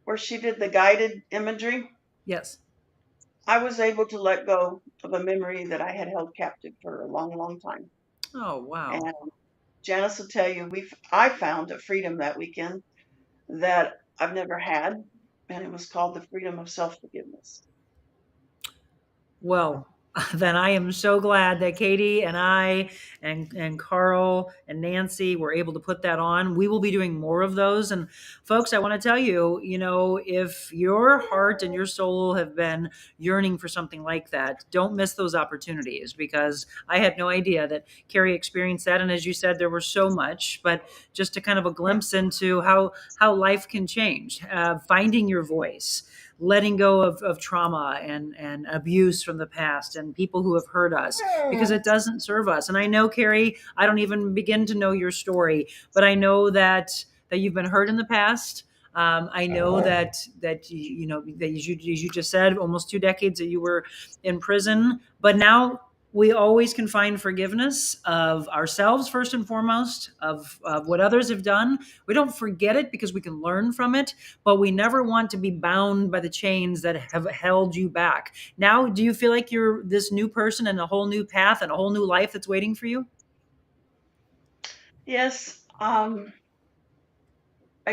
where she did the guided imagery, Yes. I was able to let go of a memory that I had held captive for a long, long time. Oh, wow. And Janis will tell you, I found a freedom that weekend that I've never had, and it was called the freedom of self-forgiveness. Well, then I am so glad that Katie and I and Carl and Nancy were able to put that on. We will be doing more of those. And folks, I want to tell you, if your heart and your soul have been yearning for something like that, don't miss those opportunities, because I had no idea that Carrie experienced that. And as you said, there was so much, but just a kind of a glimpse into how life can change, finding your voice, letting go of trauma and abuse from the past and people who have hurt us, because it doesn't serve us. And I know, Carrie, I don't even begin to know your story, but I know that you've been hurt in the past. I know that that as you just said, almost 2 decades that you were in prison, but now we always can find forgiveness of ourselves first and foremost, of what others have done. We don't forget it because we can learn from it, but we never want to be bound by the chains that have held you back. Now, do you feel like you're this new person and a whole new path and a whole new life that's waiting for you? Yes, I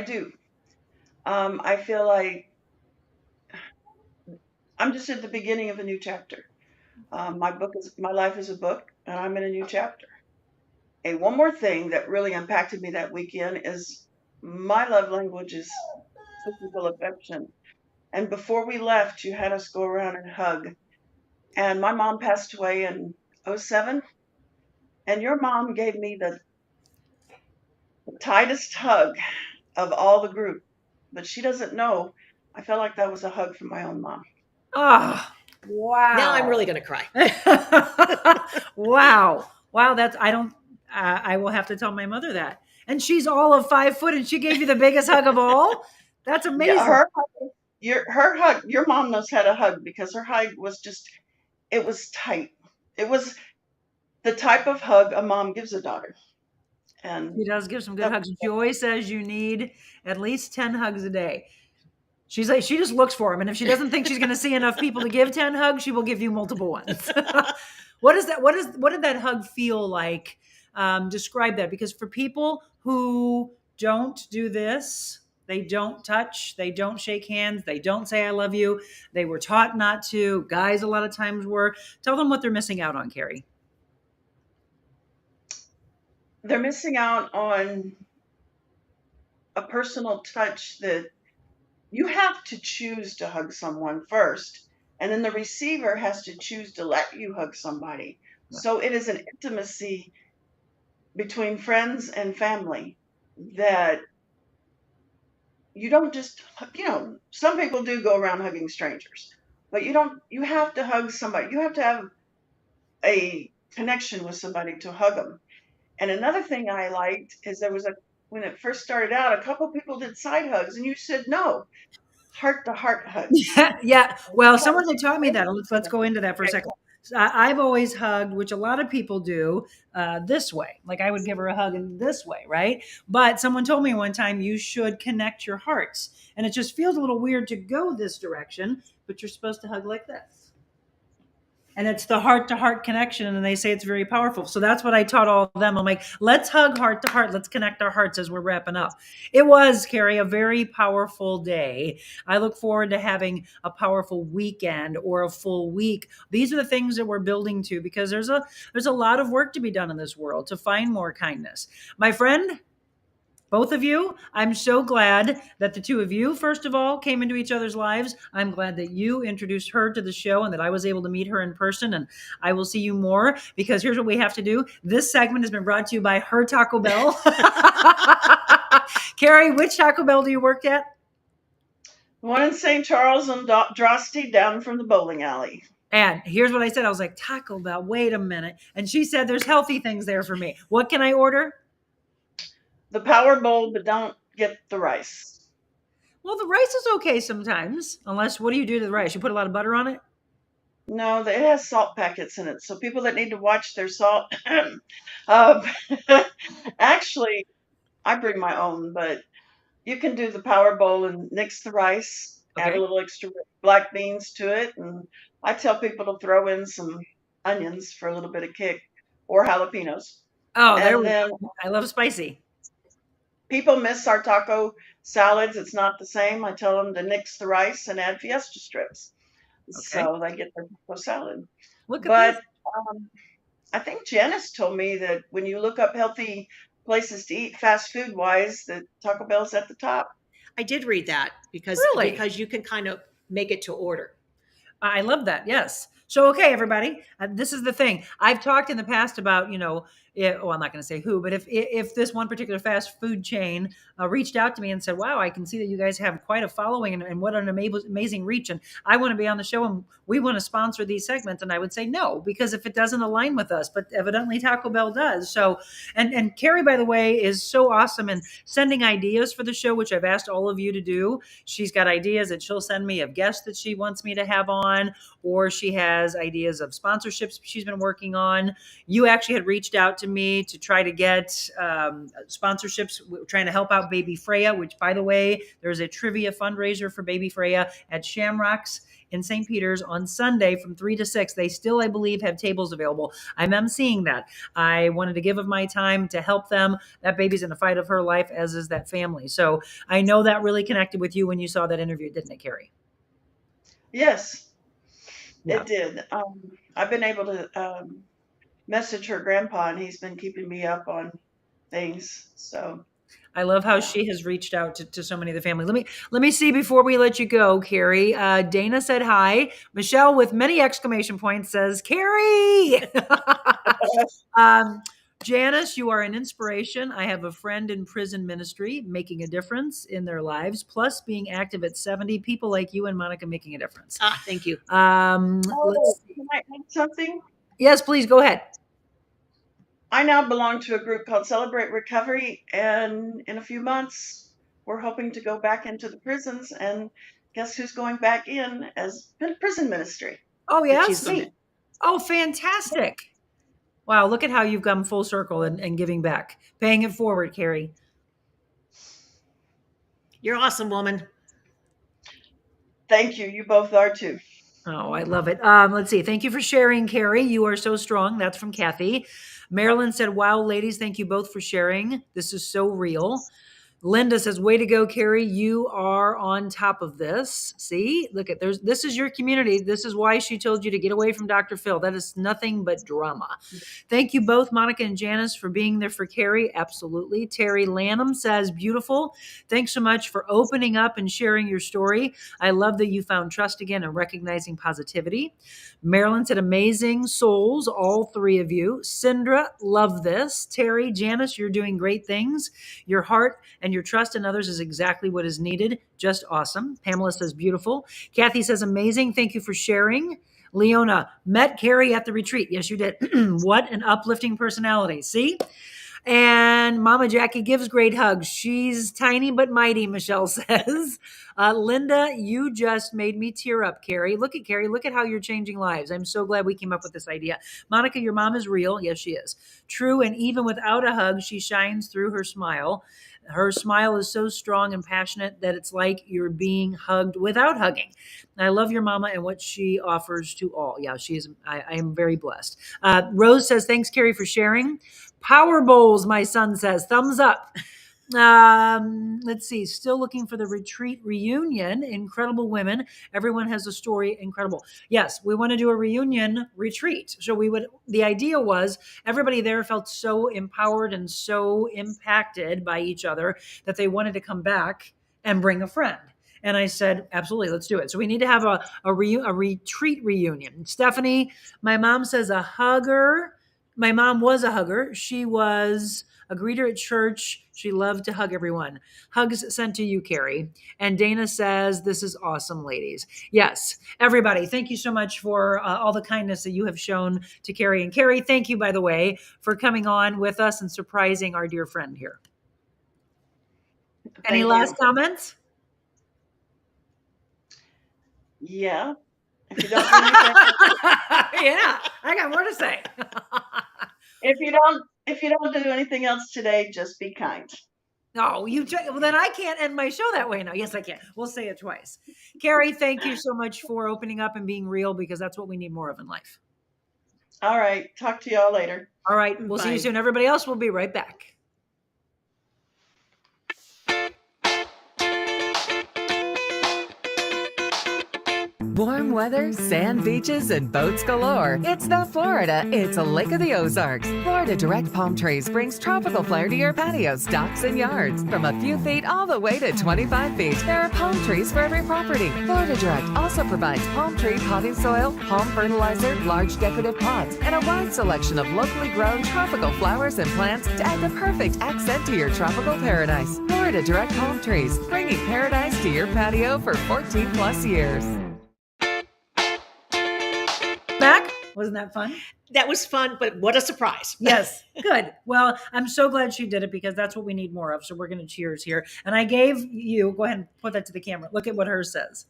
do. I feel like I'm just at the beginning of a new chapter. My life is a book, and I'm in a new chapter. And one more thing that really impacted me that weekend is my love language is physical affection. And before we left, you had us go around and hug. And my mom passed away in '07, and your mom gave me the tightest hug of all the group. But she doesn't know. I felt like that was a hug from my own mom. Oh, wow. Now I'm really going to cry. Wow. Wow. I will have to tell my mother that. And she's all of 5 foot and she gave you the biggest hug of all. That's amazing. Yeah, her hug. Your mom knows how to hug because her hug was it was tight. It was the type of hug a mom gives a daughter. And She does give some good that, hugs. She always says you need at least 10 hugs a day. She's like, she just looks for them. And if she doesn't think she's going to see enough people to give 10 hugs, she will give you multiple ones. What did that hug feel like? Describe that, because for people who don't do this, they don't touch, they don't shake hands, they don't say I love you, they were taught not to, guys a lot of times were. Tell them what they're missing out on, Carrie. They're missing out on a personal touch that you have to choose to hug someone first, and then the receiver has to choose to let you hug somebody. So it is an intimacy between friends and family that you don't just, some people do go around hugging strangers, but you have to hug somebody. You have to have a connection with somebody to hug them. And another thing I liked is when it first started out, a couple people did side hugs, and you said no, heart to heart hugs. Yeah. Well, someone had taught me that. Let's go into that for a second. I've always hugged, which a lot of people do, this way. Like I would give her a hug in this way, right? But someone told me one time you should connect your hearts, and it just feels a little weird to go this direction, but you're supposed to hug like this. And it's the heart to heart connection. And they say it's very powerful. So that's what I taught all of them. I'm like, let's hug heart to heart. Let's connect our hearts as we're wrapping up. It was, Carrie, a very powerful day. I look forward to having a powerful weekend or a full week. These are the things that we're building to, because there's a lot of work to be done in this world to find more kindness. My friend, both of you, I'm so glad that the two of you, first of all, came into each other's lives. I'm glad that you introduced her to the show and that I was able to meet her in person. And I will see you more, because here's what we have to do. This segment has been brought to you by Her Taco Bell. Carrie, which Taco Bell do you work at? One in St. Charles and Drosty, down from the bowling alley. And here's what I said. I was like, Taco Bell, wait a minute. And she said, there's healthy things there for me. What can I order? The Power Bowl, but don't get the rice. Well, the rice is okay sometimes. Unless, what do you do to the rice? You put a lot of butter on it? No, it has salt packets in it. So people that need to watch their salt, actually, I bring my own, but you can do the Power Bowl and mix the rice, add a little extra black beans to it. And I tell people to throw in some onions for a little bit of kick, or jalapenos. Oh, there we go. I love spicy. People miss our taco salads. It's not the same. I tell them to nix the rice and add fiesta strips. Okay. So they get their taco salad. I think Janis told me that when you look up healthy places to eat fast food wise, that Taco Bell's at the top. I did read that because you can kind of make it to order. I love that. Yes. So, okay, everybody, this is the thing. I've talked in the past about, I'm not going to say who, but if this one particular fast food chain reached out to me and said, wow, I can see that you guys have quite a following and what an amazing reach. And I want to be on the show and we want to sponsor these segments. And I would say no, because if it doesn't align with us, but evidently Taco Bell does. So, and Carrie, by the way, is so awesome in sending ideas for the show, which I've asked all of you to do. She's got ideas that she'll send me of guests that she wants me to have on, or she has ideas of sponsorships she's been working on. You actually had reached out to me to try to get sponsorships, trying to help out Baby Freya, which, by the way, there's a trivia fundraiser for Baby Freya at Shamrocks in St. Peter's on Sunday from 3 to 6. They still, I believe, have tables available. I'm emceeing that. I wanted to give of my time to help them. That baby's in a fight of her life, as is that family. So I know that really connected with you when you saw that interview, didn't it, Carrie? Yes. Yeah. It did. I've been able to message her grandpa, and he's been keeping me up on things. So I love how she has reached out to so many of the family. Let me see before we let you go, Carrie. Dana said hi. Michelle with many exclamation points says, Carrie. Janis, you are an inspiration. I have a friend in prison ministry making a difference in their lives, plus being active at 70. People like you and Monica making a difference. Thank you. Can I add something? Yes, please go ahead. I now belong to a group called Celebrate Recovery, and in a few months, we're hoping to go back into the prisons, and guess who's going back in as prison ministry? Oh, yes? Oh, fantastic. Wow, look at how you've come full circle and giving back. Paying it forward, Carrie. You're awesome, woman. Thank you. You both are too. Oh, I love it. Let's see. Thank you for sharing, Carrie. You are so strong. That's from Kathy. Marilyn said, wow, ladies, thank you both for sharing. This is so real. Linda says, way to go, Carrie. You are on top of this. See, look at this is your community. This is why she told you to get away from Dr. Phil. That is nothing but drama. Thank you both, Monica and Janis, for being there for Carrie. Absolutely. Terry Lanham says, beautiful. Thanks so much for opening up and sharing your story. I love that you found trust again and recognizing positivity. Marilyn said, amazing souls, all three of you. Sindra, love this. Terry, Janis, you're doing great things. Your heart and your trust in others is exactly what is needed. Just awesome. Pamela says, beautiful. Kathy says, amazing. Thank you for sharing. Leona, met Carrie at the retreat. Yes, you did. What an uplifting personality. See? And Mama Jackie gives great hugs. She's tiny but mighty, Michelle says. Linda, you just made me tear up, Carrie. Look at Carrie. Look at how you're changing lives. I'm so glad we came up with this idea. Monica, your mom is real. Yes, she is. True. And even without a hug, she shines through her smile. Her smile is so strong and passionate that it's like you're being hugged without hugging. I love your mama and what she offers to all. Yeah, she is. I am very blessed. Rose says, thanks, Carrie, for sharing. Power bowls, my son says. Thumbs up. Let's see. Still looking for the retreat reunion. Incredible women. Everyone has a story. Incredible. Yes, we want to do a reunion retreat. So the idea was everybody there felt so empowered and so impacted by each other that they wanted to come back and bring a friend. And I said, absolutely, let's do it. So we need to have a retreat reunion. Stephanie, my mom says a hugger. My mom was a hugger. She was a greeter at church. She loved to hug everyone. Hugs sent to you, Carrie. And Dana says, this is awesome, ladies. Yes, everybody, thank you so much for all the kindness that you have shown to Carrie. And Carrie, thank you, by the way, for coming on with us and surprising our dear friend here. Any last comments? Yeah. If you don't do anything, yeah, I got more to say. if you don't do anything else today, just be kind. No, well, then I can't end my show that way now. Yes, I can. We'll say it twice. Carrie, thank you so much for opening up and being real, because that's what we need more of in life. All right. Talk to y'all later. All right. We'll see you soon. Everybody else, we'll be right back. Warm weather, sand beaches, and boats galore. It's the Florida. It's a Lake of the Ozarks. Florida Direct Palm Trees brings tropical flair to your patios, docks, and yards. From a few feet all the way to 25 feet, there are palm trees for every property. Florida Direct also provides palm tree potting soil, palm fertilizer, large decorative pots, and a wide selection of locally grown tropical flowers and plants to add the perfect accent to your tropical paradise. Florida Direct Palm Trees, bringing paradise to your patio for 14 plus years. Back? Wasn't that fun? That was fun, but what a surprise. Yes. Good. Well, I'm so glad she did it, because that's what we need more of. So we're going to cheers here. And I gave you, go ahead and put that to the camera. Look at what hers says,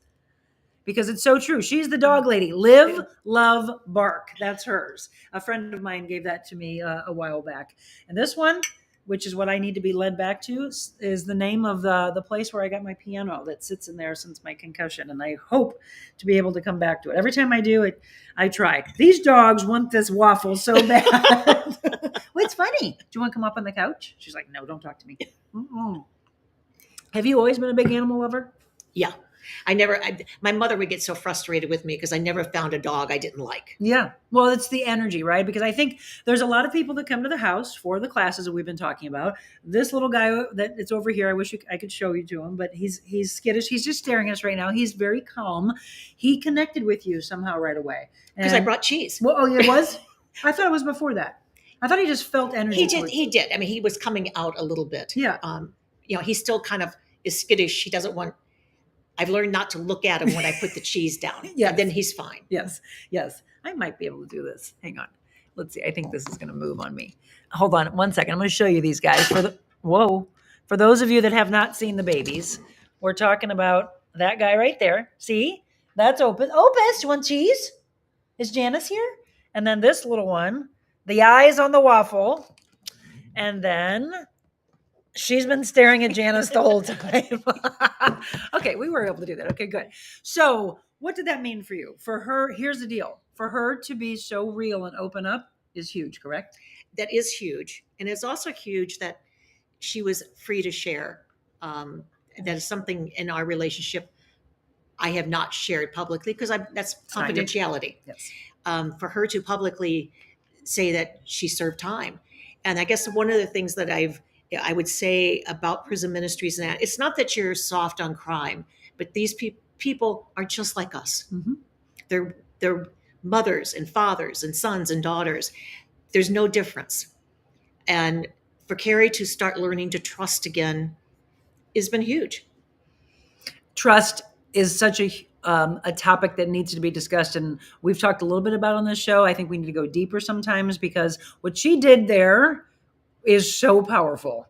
because it's so true. She's the dog lady. Live, love, bark. That's hers. A friend of mine gave that to me a while back. And this one, which is what I need to be led back to, is the name of the place where I got my piano that sits in there since my concussion. And I hope to be able to come back to it. Every time I do it, I try. These dogs want this waffle so bad. Well, it's funny. Do you want to come up on the couch? She's like, no, don't talk to me. Mm-mm. Have you always been a big animal lover? Yeah. My mother would get so frustrated with me because I never found a dog I didn't like. Yeah. Well, it's the energy, right? Because I think there's a lot of people that come to the house for the classes that we've been talking about. This little guy that it's over here, I wish I could show you to him, but he's skittish. He's just staring at us right now. He's very calm. He connected with you somehow right away. Because I brought cheese. Well, oh, it was? I thought it was before that. I thought he just felt energy. He did. I mean, he was coming out a little bit. Yeah. He still kind of is skittish. He doesn't want... I've learned not to look at him when I put the cheese down. Yeah. Then he's fine. Yes. Yes. I might be able to do this. Hang on. Let's see. I think this is going to move on me. Hold on 1 second. I'm going to show you these guys. For those of you that have not seen the babies, we're talking about that guy right there. See? That's Opus. Opus, you want cheese? Is Janis here? And then this little one, the eyes on the waffle. And then she's been staring at Janis the whole time. Okay, we were were able to do that. Okay, good. So what did that mean for you? For her, here's the deal. For her to be so real and open up is huge, correct? That is huge. And it's also huge that she was free to share. That is something in our relationship I have not shared publicly because that's not your- confidentiality. Yes. For her to publicly say that she served time. And I guess one of the things that I would say about prison ministries, and that it's not that you're soft on crime, but these people are just like us. Mhm. They're mothers and fathers and sons and daughters. There's no difference. And for Carrie to start learning to trust again has been huge. Trust is such a topic that needs to be discussed, and we've talked a little bit about on this show. I think we need to go deeper sometimes because what she did there is so powerful.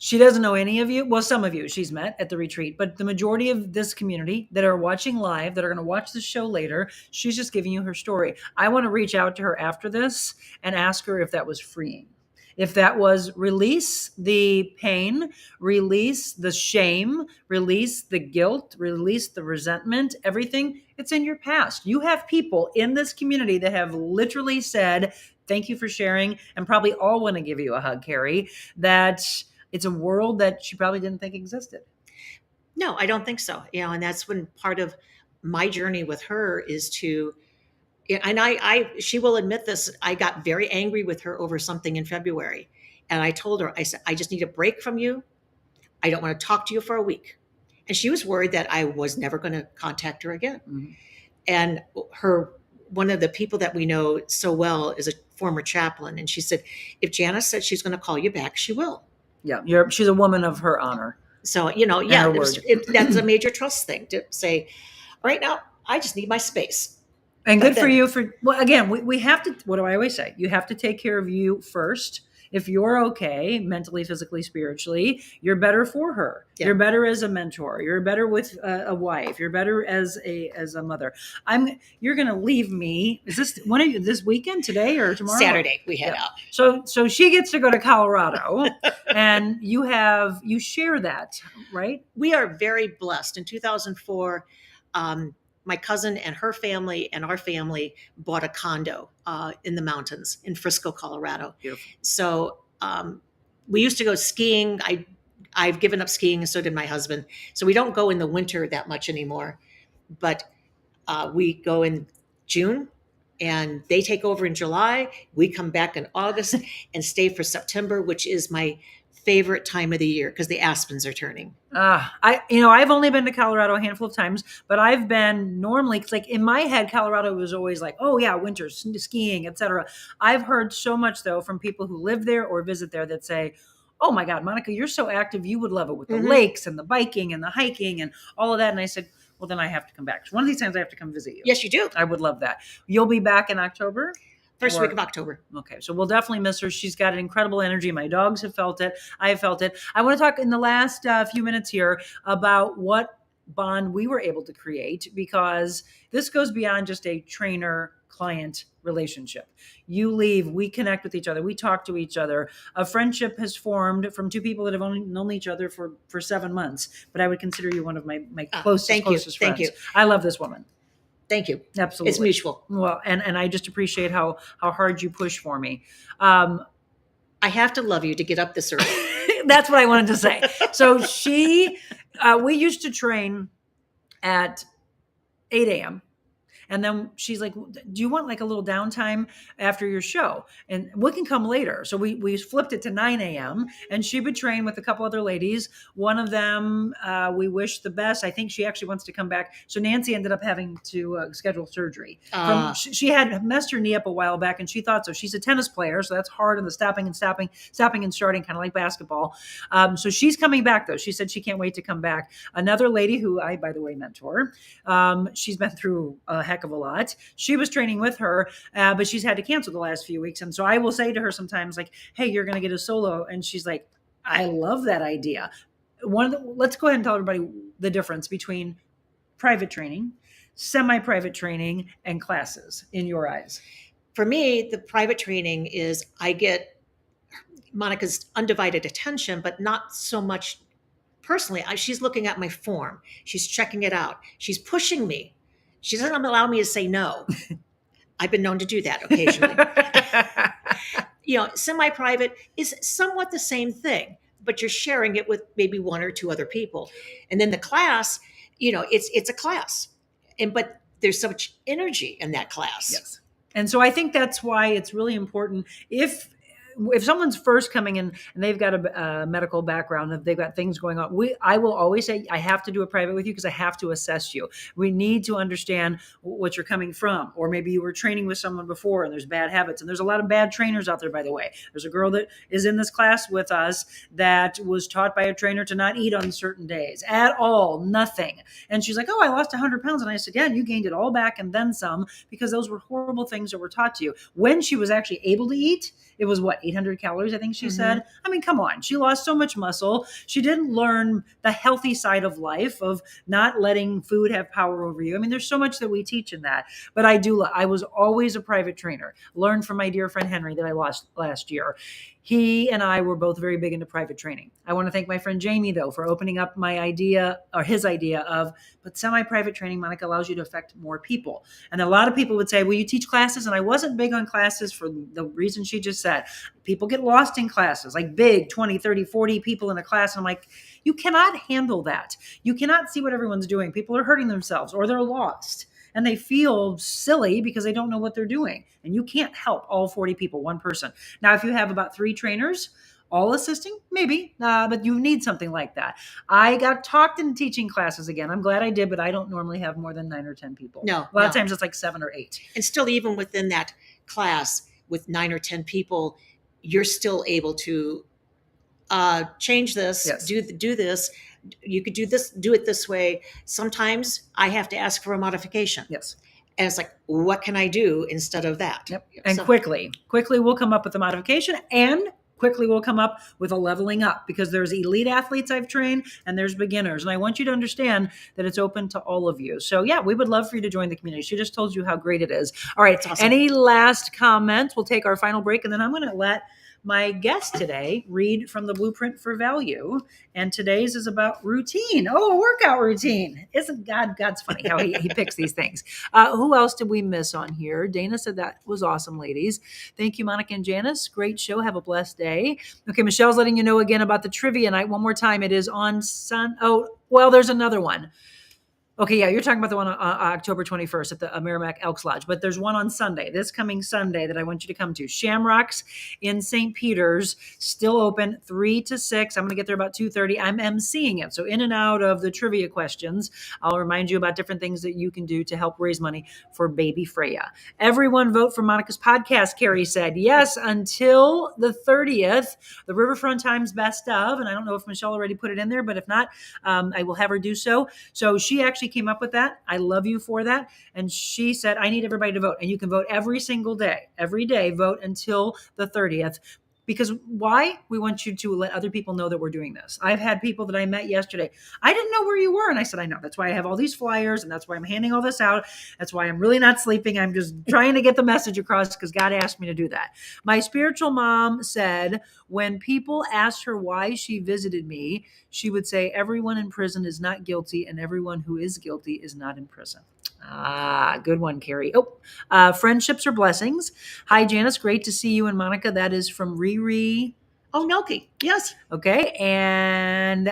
She doesn't know any of you. Well, some of you she's met at the retreat, but the majority of this community that are watching live, that are going to watch the show later, she's just giving you her story. I want to reach out to her after this and ask her if that was freeing. If that was release the pain, release the shame, release the guilt, release the resentment, everything, it's in your past. You have people in this community that have literally said, thank you for sharing, and probably all want to give you a hug, Carrie, that it's a world that she probably didn't think existed. No, I don't think so. And that's when part of my journey with her is to, and she will admit this. I got very angry with her over something in February. And I told her, I said, I just need a break from you. I don't want to talk to you for a week. And she was worried that I was never going to contact her again. Mm-hmm. And one of the people that we know so well is a former chaplain. And she said, if Janis said she's going to call you back, she will. Yeah, she's a woman of her honor. So, that's a major trust thing to say, right now, I just need my space. And good for you for, well, again, we have to, what do I always say? You have to take care of you first. If you're okay, mentally, physically, spiritually, you're better for her. Yeah. You're better as a mentor. You're better with a wife. You're better as a mother. You're going to leave me. Is this this weekend, today or tomorrow? Saturday we head out. So she gets to go to Colorado, and you share that, right? We are very blessed. In 2004, my cousin and her family and our family bought a condo in the mountains in Frisco, Colorado. Beautiful. So we used to go skiing. I've given up skiing, and so did my husband. So we don't go in the winter that much anymore. But we go in June, and they take over in July. We come back in August and stay for September, which is my favorite time of the year because the aspens are turning. I've only been to Colorado a handful of times, but I've been normally, like in my head, Colorado was always like, oh yeah, winter skiing, etc. I've heard so much though from people who live there or visit there that say, oh my God, Monica, you're so active. You would love it with the lakes and the biking and the hiking and all of that. And I said, well, then I have to come back. So one of these times I have to come visit you. Yes, you do. I would love that. You'll be back in October? First week of October. Okay. So we'll definitely miss her. She's got an incredible energy. My dogs have felt it. I have felt it. I want to talk in the last few minutes here about what bond we were able to create, because this goes beyond just a trainer-client relationship. You leave, we connect with each other, we talk to each other. A friendship has formed from two people that have only known each other for 7 months. But I would consider you one of my closest friends. Thank you. I love this woman. Thank you. Absolutely. It's mutual. Well, and I just appreciate how hard you push for me. I have to love you to get up this early. That's what I wanted to say. So we used to train at 8 a.m. And then she's like, do you want like a little downtime after your show? And we can come later. So we flipped it to 9 a.m. and she would train with a couple other ladies. One of them, we wish the best. I think she actually wants to come back. So Nancy ended up having to schedule surgery. She had messed her knee up a while back and she thought so. She's a tennis player, so that's hard on the stopping and starting, kind of like basketball. So she's coming back though. She said she can't wait to come back. Another lady who I, by the way, mentor, she's been through a heck of a lot. She was training with her, but she's had to cancel the last few weeks. And so I will say to her sometimes like, hey, you're going to get a solo. And she's like, I love that idea. Let's go ahead and tell everybody the difference between private training, semi-private training, and classes in your eyes. For me, the private training is I get Monica's undivided attention, but not so much personally, she's looking at my form. She's checking it out. She's pushing me. She doesn't allow me to say no. I've been known to do that occasionally. Semi-private is somewhat the same thing, but you're sharing it with maybe one or two other people. And then the class, it's a class. But there's so much energy in that class. Yes. And so I think that's why it's really important if someone's first coming in and they've got a medical background, if they've got things going on, I will always say, I have to do a private with you because I have to assess you. We need to understand what you're coming from. Or maybe you were training with someone before and there's bad habits. And there's a lot of bad trainers out there, by the way. There's a girl that is in this class with us that was taught by a trainer to not eat on certain days at all, nothing. And she's like, oh, I lost 100 pounds. And I said, yeah, and you gained it all back and then some, because those were horrible things that were taught to you. When she was actually able to eat, it was 800 calories, I think she said. I mean, come on. She lost so much muscle. She didn't learn the healthy side of life, of not letting food have power over you. I mean, there's so much that we teach in that. But I was always a private trainer. Learned from my dear friend Henry that I lost last year. He and I were both very big into private training. I want to thank my friend Jamie, though, for opening up his idea of, but semi-private training, Monica, allows you to affect more people. And a lot of people would say, well, you teach classes. And I wasn't big on classes for the reason she just said. People get lost in classes, like big 20, 30, 40 people in a class. And I'm like, you cannot handle that. You cannot see what everyone's doing. People are hurting themselves or they're lost. And they feel silly because they don't know what they're doing. And you can't help all 40 people, one person. Now, if you have about 3 trainers, all assisting, maybe, but you need something like that. I got talked into teaching classes again. I'm glad I did, but I don't normally have more than 9 or 10 people. No. A lot of times it's like 7 or 8. And still, even within that class with 9 or 10 people, you're still able to change this, Yes. do this. You could do this, do it this way. Sometimes I have to ask for a modification. Yes. And it's like, what can I do instead of that? Yep. And quickly we'll come up with a modification, and quickly we'll come up with a leveling up, because there's elite athletes I've trained and there's beginners. And I want you to understand that it's open to all of you. So yeah, we would love for you to join the community. She just told you how great it is. All right. Awesome. Any last comments? We'll take our final break, and then I'm going to let my guest today read from the Blueprint for Value. And today's is about routine. Oh, a workout routine. Isn't God's funny how he picks these things. Who else did we miss on here? Dana said that was awesome, ladies. Thank you, Monica and Janis. Great show. Have a blessed day. Okay, Michelle's letting you know again about the trivia night one more time. It is on there's another one. Okay, yeah, you're talking about the one on October 21st at the Merrimack Elks Lodge, but there's one on Sunday, this coming Sunday, that I want you to come to. Shamrocks in St. Peter's, still open 3 to 6. I'm going to get there about 2:30. I'm emceeing it, so in and out of the trivia questions, I'll remind you about different things that you can do to help raise money for baby Freya. Everyone vote for Monica's podcast, Carrie said. Yes, until the 30th, the Riverfront Times Best Of, and I don't know if Michelle already put it in there, but if not, I will have her do so. So she actually came up with that. I love you for that. And she said, I need everybody to vote. And you can vote every single day. Every day, vote until the 30th. Because why? We want you to let other people know that we're doing this. I've had people that I met yesterday. I didn't know where you were. And I said, I know. That's why I have all these flyers. And that's why I'm handing all this out. That's why I'm really not sleeping. I'm just trying to get the message across because God asked me to do that. My spiritual mom said when people asked her why she visited me, she would say, everyone in prison is not guilty and everyone who is guilty is not in prison. Ah, good one, Carrie. Friendships are blessings. Hi, Janis. Great to see you and Monica. That is from Riri. Oh, Nelke. Yes. Okay. And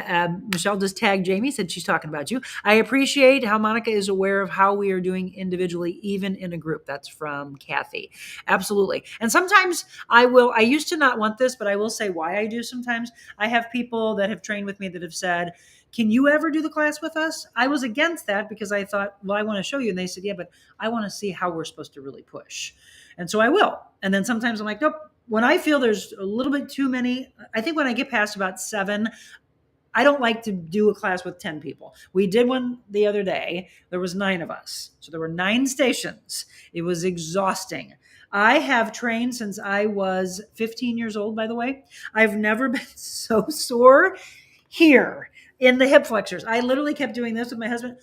Michelle just tagged Jamie, said she's talking about you. I appreciate how Monica is aware of how we are doing individually, even in a group. That's from Kathy. Absolutely. And sometimes I used to not want this, but I will say why I do sometimes. I have people that have trained with me that have said, can you ever do the class with us? I was against that because I thought, well, I want to show you. And they said, yeah, but I want to see how we're supposed to really push. And so I will. And then sometimes I'm like, nope. When I feel there's a little bit too many, I think when I get past about 7, I don't like to do a class with 10 people. We did one the other day. There was 9 of us. So there were 9 stations. It was exhausting. I have trained since I was 15 years old, by the way. I've never been so sore here. in the hip flexors. I literally kept doing this with my husband.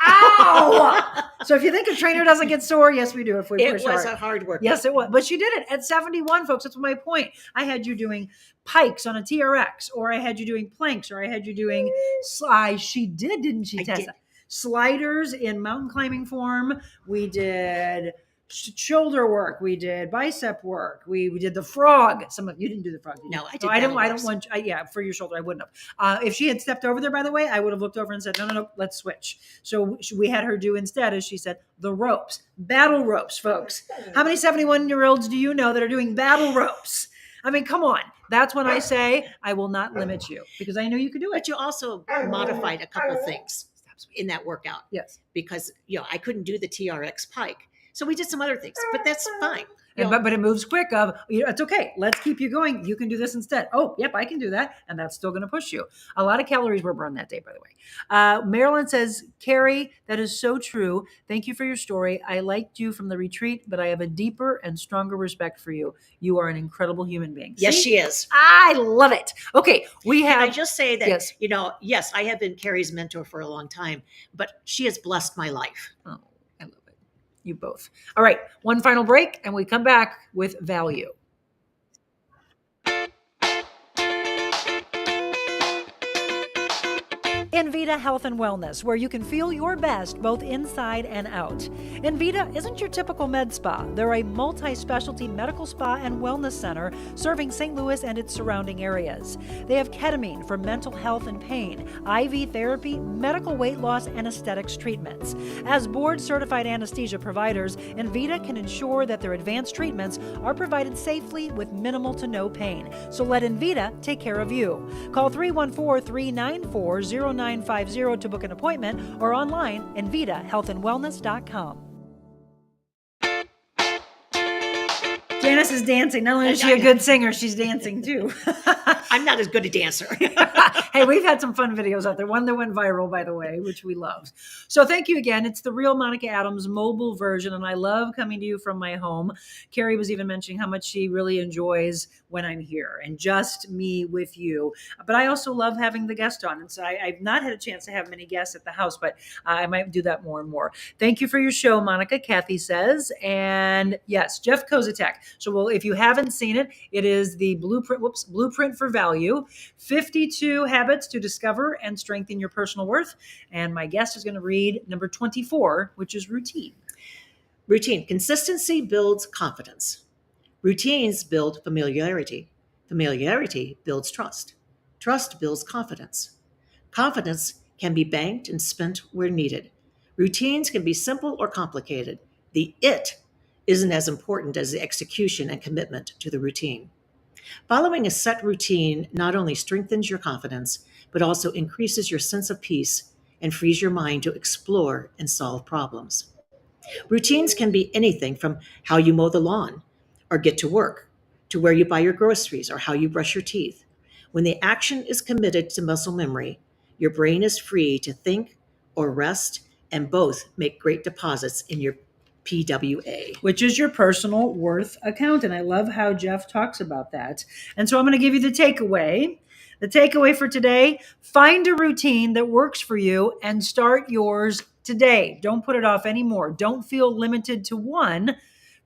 Ow! So if you think a trainer doesn't get sore, yes, we do. If we It push was hard. a hard workout. Yes, it was. But she did it at 71, folks. That's my point. I had you doing pikes on a TRX, or I had you doing planks, or I had you doing slides. She did, didn't she, I Tessa? did. Sliders in mountain climbing form. We did shoulder work. We did bicep work. We did the frog. Some of you didn't do the frog. Did you? No, I did. I don't battle ropes. want. Yeah, for your shoulder, I wouldn't have. If she had stepped over there, by the way, I would have looked over and said, no, let's switch. So we had her do instead, as she said, the ropes, battle ropes, folks. How many 71-year-olds do you know that are doing battle ropes? I mean, come on. That's when I say I will not limit you, because I know you could do it. But you also modified a couple things in that workout. Yes. Because, I couldn't do the TRX pike. So we did some other things, but that's fine. But it moves quick it's okay. Let's keep you going. You can do this instead. Oh, yep, I can do that. And that's still going to push you. A lot of calories were burned that day, by the way. Marilyn says, Carrie, that is so true. Thank you for your story. I liked you from the retreat, but I have a deeper and stronger respect for you. You are an incredible human being. Yes, See? she is. I love it. Okay, we have. Can I just say that, Yes. Yes, I have been Carrie's mentor for a long time, but she has blessed my life. Oh, I love it. You both. All right, one final break, and we come back with value. Invita Health and Wellness, where you can feel your best both inside and out. Invita isn't your typical med spa. They're a multi-specialty medical spa and wellness center serving St. Louis and its surrounding areas. They have ketamine for mental health and pain, IV therapy, medical weight loss, and aesthetics treatments. As board-certified anesthesia providers, Invita can ensure that their advanced treatments are provided safely with minimal to no pain. So let Invita take care of you. Call 314-394-0950 to book an appointment, or online, InvitaHealthAndWellness.com. Janis is dancing. Not only is she a good singer, she's dancing too. I'm not as good a dancer. Hey, we've had some fun videos out there. One that went viral, by the way, which we love. So thank you again. It's the Real Monica Adams mobile version, and I love coming to you from my home. Carrie was even mentioning how much she really enjoys when I'm here and just me with you. But I also love having the guest on. And so I've not had a chance to have many guests at the house, but I might do that more and more. Thank you for your show, Monica, Kathy says. And yes, Jeff Kozatek. So if you haven't seen it, it is the Blueprint for Value, 52 habits to discover and strengthen your personal worth. And my guest is going to read number 24, which is routine. Routine. Consistency builds confidence. Routines build familiarity. Familiarity builds trust. Trust builds confidence. Confidence can be banked and spent where needed. Routines can be simple or complicated. The it isn't as important as the execution and commitment to the routine. Following a set routine not only strengthens your confidence, but also increases your sense of peace and frees your mind to explore and solve problems. Routines can be anything from how you mow the lawn or get to work, to where you buy your groceries or how you brush your teeth. When the action is committed to muscle memory, your brain is free to think or rest, and both make great deposits in your PWA, which is your personal worth account. And I love how Jeff talks about that. And so I'm going to give you the takeaway. The takeaway for today: find a routine that works for you and start yours today. Don't put it off anymore. Don't feel limited to one.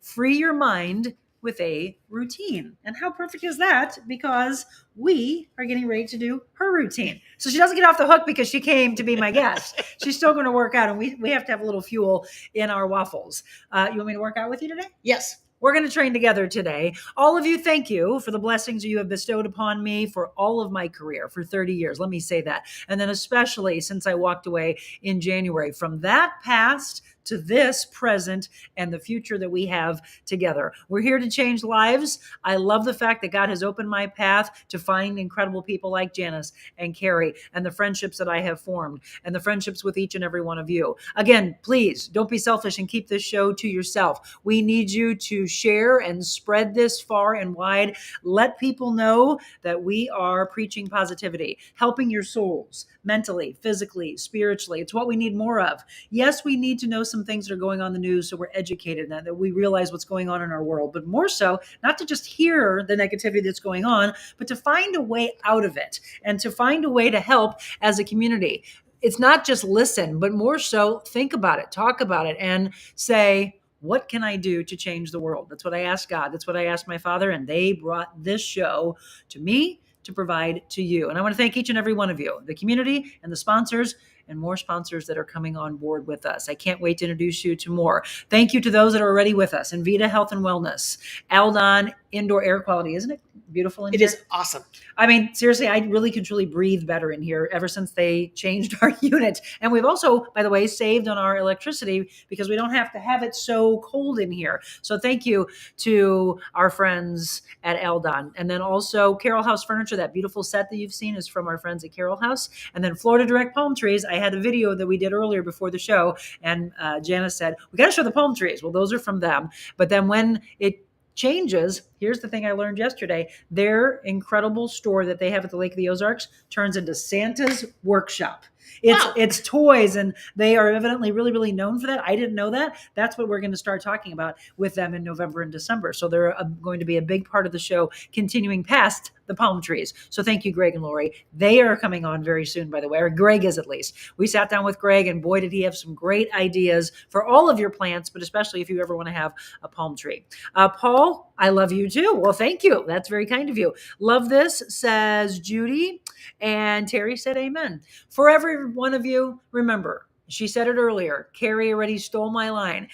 Free your mind with a routine. And how perfect is that? Because we are getting ready to do her routine. So she doesn't get off the hook because she came to be my guest. She's still going to work out, and we have to have a little fuel in our waffles. You want me to work out with you today? Yes. We're going to train together today. All of you, thank you for the blessings you have bestowed upon me for all of my career, for 30 years. Let me say that. And then especially since I walked away in January, from that past to this present and the future that we have together. We're here to change lives. I love the fact that God has opened my path to find incredible people like Janis and Carrie, and the friendships that I have formed, and the friendships with each and every one of you. Again, please don't be selfish and keep this show to yourself. We need you to share and spread this far and wide. Let people know that we are preaching positivity, helping your souls mentally, physically, spiritually. It's what we need more of. Yes, we need to know some things that are going on in the news so we're educated and that we realize what's going on in our world, but more so, not to just hear the negativity that's going on, but to find a way out of it and to find a way to help as a community. It's not just listen, but more so think about it, talk about it, and say, what can I do to change the world? That's what I asked God. That's what I asked my Father, and they brought this show to me to provide to you. And I want to thank each and every one of you, the community and the sponsors, and more sponsors that are coming on board with us. I can't wait to introduce you to more. Thank you to those that are already with us. Invita Health and Wellness, Aldon Indoor Air Quality. Isn't it beautiful in It here? is awesome. I mean, seriously, I really could truly breathe better in here ever since they changed our unit. And we've also, by the way, saved on our electricity because we don't have to have it so cold in here. So thank you to our friends at Eldon. And then also Carroll House Furniture, that beautiful set that you've seen is from our friends at Carroll House. And then Florida Direct Palm Trees. I had a video that we did earlier before the show. And Janis said, we got to show the palm trees. Well, those are from them. But then when it changes, here's the thing I learned yesterday. Their incredible store that they have at the Lake of the Ozarks turns into Santa's workshop. It's toys, and they are evidently really, really known for that. I didn't know that. That's what we're going to start talking about with them in November and December. So they're going to be a big part of the show continuing past the palm trees. So thank you, Greg and Lori. They are coming on very soon, by the way, or Greg is at least. We sat down with Greg, and boy, did he have some great ideas for all of your plants, but especially if you ever want to have a palm tree. Paul, I love you too. Well, thank you. That's very kind of you. Love this, says Judy. And Terry said amen. For every one of you, remember, she said it earlier, Carrie already stole my line.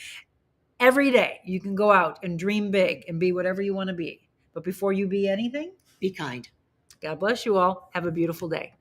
Every day you can go out and dream big and be whatever you want to be. But before you be anything, Be kind. God bless you all. Have a beautiful day.